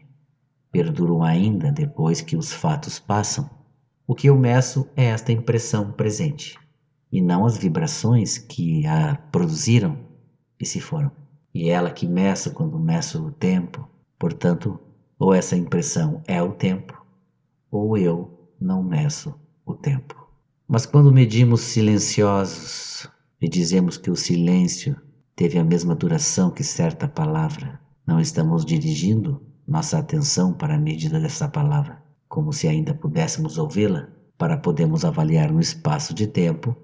A: Perduram ainda depois que os fatos passam. O que eu meço é esta impressão presente, e não as vibrações que a produziram e se foram. E ela que meço quando meço o tempo. Portanto, ou essa impressão é o tempo, ou eu não meço o tempo. Mas quando medimos silenciosos e dizemos que o silêncio teve a mesma duração que certa palavra, não estamos dirigindo nossa atenção para a medida dessa palavra, como se ainda pudéssemos ouvi-la, para podermos avaliar no espaço de tempo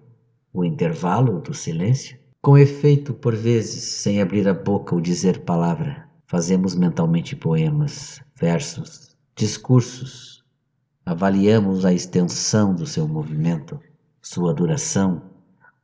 A: o intervalo do silêncio? Com efeito, por vezes, sem abrir a boca ou dizer palavra, fazemos mentalmente poemas, versos, discursos. Avaliamos a extensão do seu movimento, sua duração,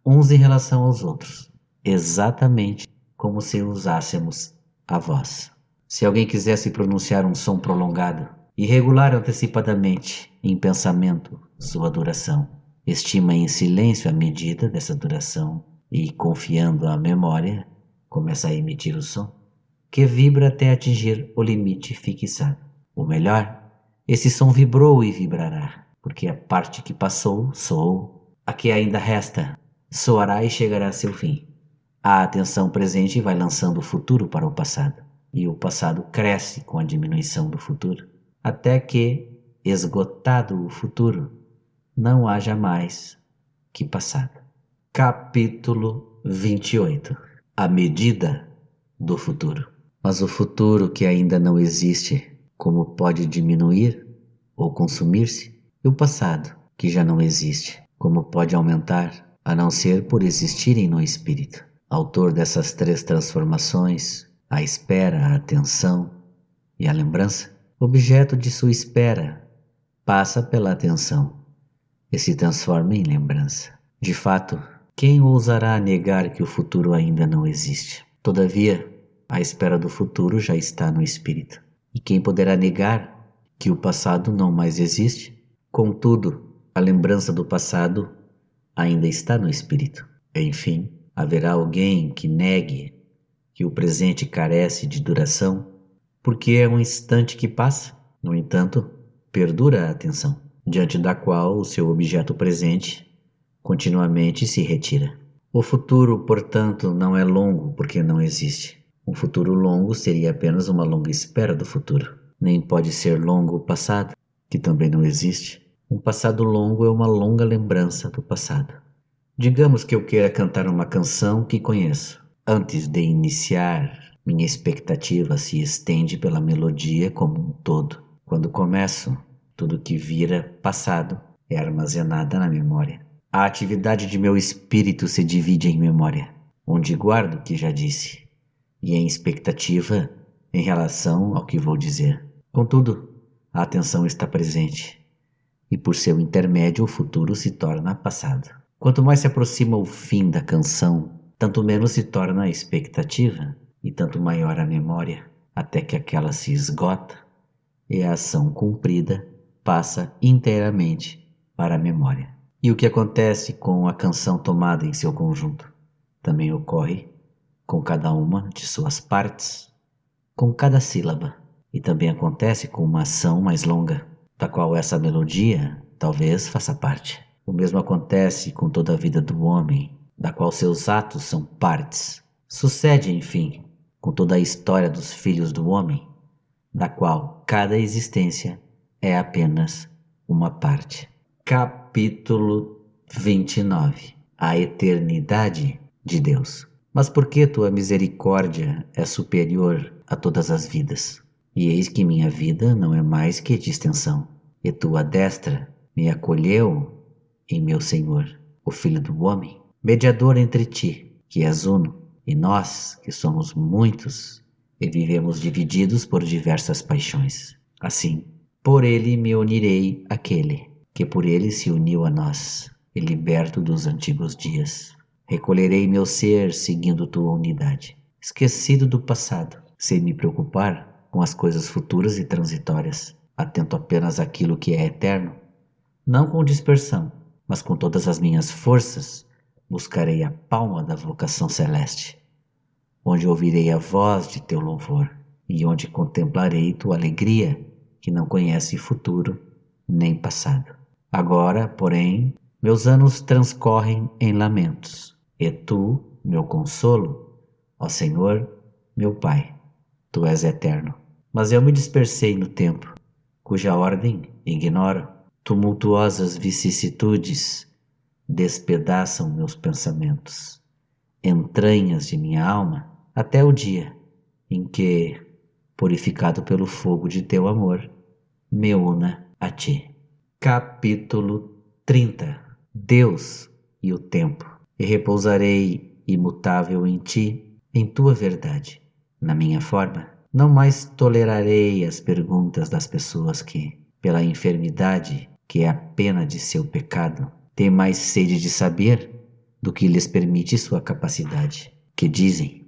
A: uns em relação aos outros, exatamente como se usássemos a voz. Se alguém quisesse pronunciar um som prolongado e regular antecipadamente, em pensamento, sua duração, estima em silêncio a medida dessa duração e, confiando à memória, começa a emitir o som, que vibra até atingir o limite fixado. Ou melhor, esse som vibrou e vibrará, porque a parte que passou soou, a que ainda resta soará e chegará a seu fim. A atenção presente vai lançando o futuro para o passado, e o passado cresce com a diminuição do futuro, até que, esgotado o futuro, não haja mais que passado. Capítulo 28. A medida do futuro. Mas o futuro que ainda não existe, como pode diminuir ou consumir-se? E o passado, que já não existe, como pode aumentar, a não ser por existirem no espírito? Autor dessas 3 transformações, a espera, a atenção e a lembrança, objeto de sua espera, passa pela atenção e se transforma em lembrança. De fato, quem ousará negar que o futuro ainda não existe? Todavia, a espera do futuro já está no espírito. E quem poderá negar que o passado não mais existe? Contudo, a lembrança do passado ainda está no espírito. Enfim, haverá alguém que negue que o presente carece de duração, porque é um instante que passa. No entanto, perdura a atenção, diante da qual o seu objeto presente continuamente se retira. O futuro, portanto, não é longo porque não existe. Um futuro longo seria apenas uma longa espera do futuro. Nem pode ser longo o passado, que também não existe. Um passado longo é uma longa lembrança do passado. Digamos que eu queira cantar uma canção que conheço. Antes de iniciar, minha expectativa se estende pela melodia como um todo. Quando começo, tudo que vira passado é armazenada na memória. A atividade de meu espírito se divide em memória, onde guardo o que já disse, e em expectativa em relação ao que vou dizer. Contudo, a atenção está presente, e por seu intermédio o futuro se torna passado. Quanto mais se aproxima o fim da canção, tanto menos se torna a expectativa, e tanto maior a memória, até que aquela se esgota, e a ação cumprida passa inteiramente para a memória. E o que acontece com a canção tomada em seu conjunto também ocorre com cada uma de suas partes, com cada sílaba, e também acontece com uma ação mais longa, da qual essa melodia talvez faça parte. O mesmo acontece com toda a vida do homem, da qual seus atos são partes. Sucede, enfim, com toda a história dos filhos do homem, da qual cada existência é apenas uma parte. Capítulo 29. A eternidade de Deus. Mas por que tua misericórdia é superior a todas as vidas? E eis que minha vida não é mais que de extensão, e tua destra me acolheu em meu Senhor, o Filho do homem, mediador entre ti, que és uno, e nós, que somos muitos, e vivemos divididos por diversas paixões. Assim, por ele me unirei àquele que por ele se uniu a nós, e liberto dos antigos dias. Recolherei meu ser seguindo tua unidade, esquecido do passado, sem me preocupar com as coisas futuras e transitórias, atento apenas àquilo que é eterno. Não com dispersão, mas com todas as minhas forças, buscarei a palma da vocação celeste, onde ouvirei a voz de teu louvor, e onde contemplarei tua alegria, que não conhece futuro nem passado. Agora, porém, meus anos transcorrem em lamentos, e tu, meu consolo, ó Senhor, meu Pai, tu és eterno. Mas eu me dispersei no tempo, cuja ordem ignoro. Tumultuosas vicissitudes despedaçam meus pensamentos, entranhas de minha alma, até o dia em que, purificado pelo fogo de teu amor, me una a ti. Capítulo 30. Deus e o tempo. E repousarei imutável em ti, em tua verdade. Na minha forma, não mais tolerarei as perguntas das pessoas que, pela enfermidade que é a pena de seu pecado, têm mais sede de saber do que lhes permite sua capacidade. Que dizem: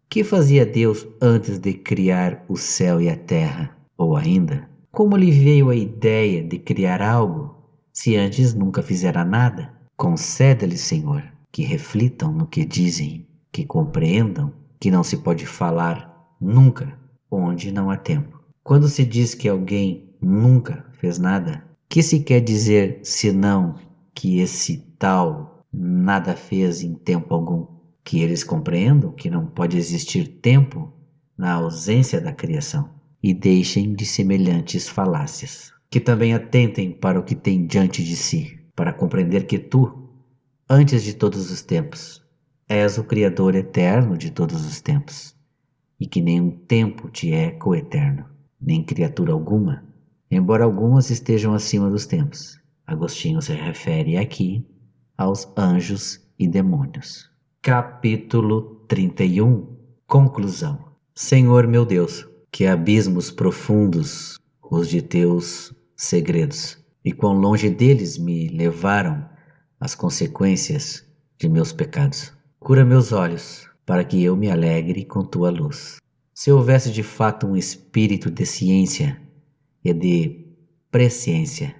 A: que fazia Deus antes de criar o céu e a terra? Ou ainda, como lhe veio a ideia de criar algo, se antes nunca fizera nada? Conceda-lhes, Senhor, que reflitam no que dizem, que compreendam que não se pode falar nunca onde não há tempo. Quando se diz que alguém nunca fez nada, que se quer dizer senão que esse tal nada fez em tempo algum? Que eles compreendam que não pode existir tempo na ausência da criação, e deixem de semelhantes falácias. Que também atentem para o que tem diante de si, para compreender que tu, antes de todos os tempos, és o Criador eterno de todos os tempos, e que nenhum tempo te é coeterno, nem criatura alguma, embora algumas estejam acima dos tempos. Agostinho se refere aqui aos anjos e demônios. Capítulo 31. Conclusão. Senhor meu Deus, que abismos profundos os de teus segredos, e quão longe deles me levaram as consequências de meus pecados. Cura meus olhos, para que eu me alegre com tua luz. Se houvesse de fato um espírito de ciência e de presciência,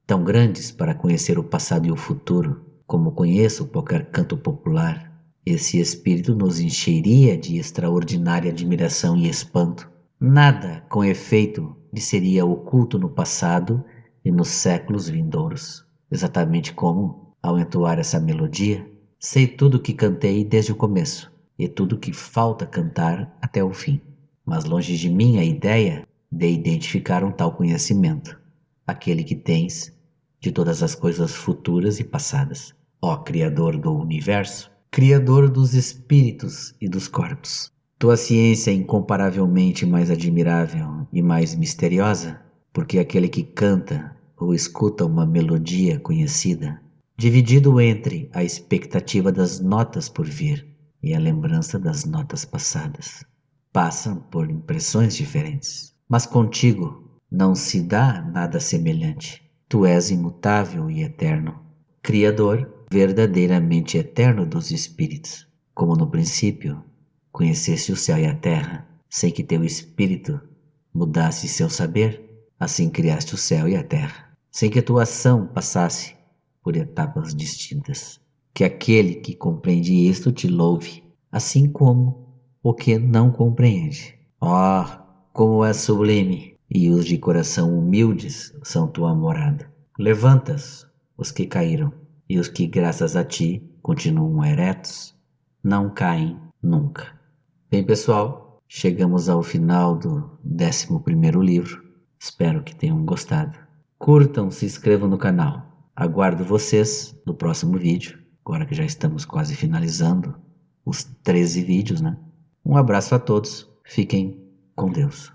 A: tão grandes para conhecer o passado e o futuro, como conheço qualquer canto popular, esse espírito nos encheria de extraordinária admiração e espanto. Nada, com efeito, lhe seria oculto no passado e nos séculos vindouros. Exatamente como, ao entoar essa melodia, sei tudo o que cantei desde o começo e tudo o que falta cantar até o fim. Mas longe de mim a ideia de identificar um tal conhecimento, aquele que tens de todas as coisas futuras e passadas. Ó Criador do Universo, Criador dos espíritos e dos corpos, tua ciência é incomparavelmente mais admirável e mais misteriosa, porque aquele que canta ou escuta uma melodia conhecida, dividido entre a expectativa das notas por vir e a lembrança das notas passadas, passam por impressões diferentes. Mas contigo não se dá nada semelhante. Tu és imutável e eterno, Criador verdadeiramente eterno dos espíritos. Como no princípio, conheceste o céu e a terra, sem que teu espírito mudasse seu saber, assim criaste o céu e a terra, sem que tua ação passasse por etapas distintas. Que aquele que compreende isto te louve, assim como o que não compreende. Oh, como é sublime! E os de coração humildes são tua morada. Levantas os que caíram, e os que, graças a ti, continuam eretos, não caem nunca. Bem, pessoal, chegamos ao final do 11º livro. Espero que tenham gostado. Curtam, se inscrevam no canal. Aguardo vocês no próximo vídeo, agora que já estamos quase finalizando os 13 vídeos, né? Um abraço a todos. Fiquem com Deus.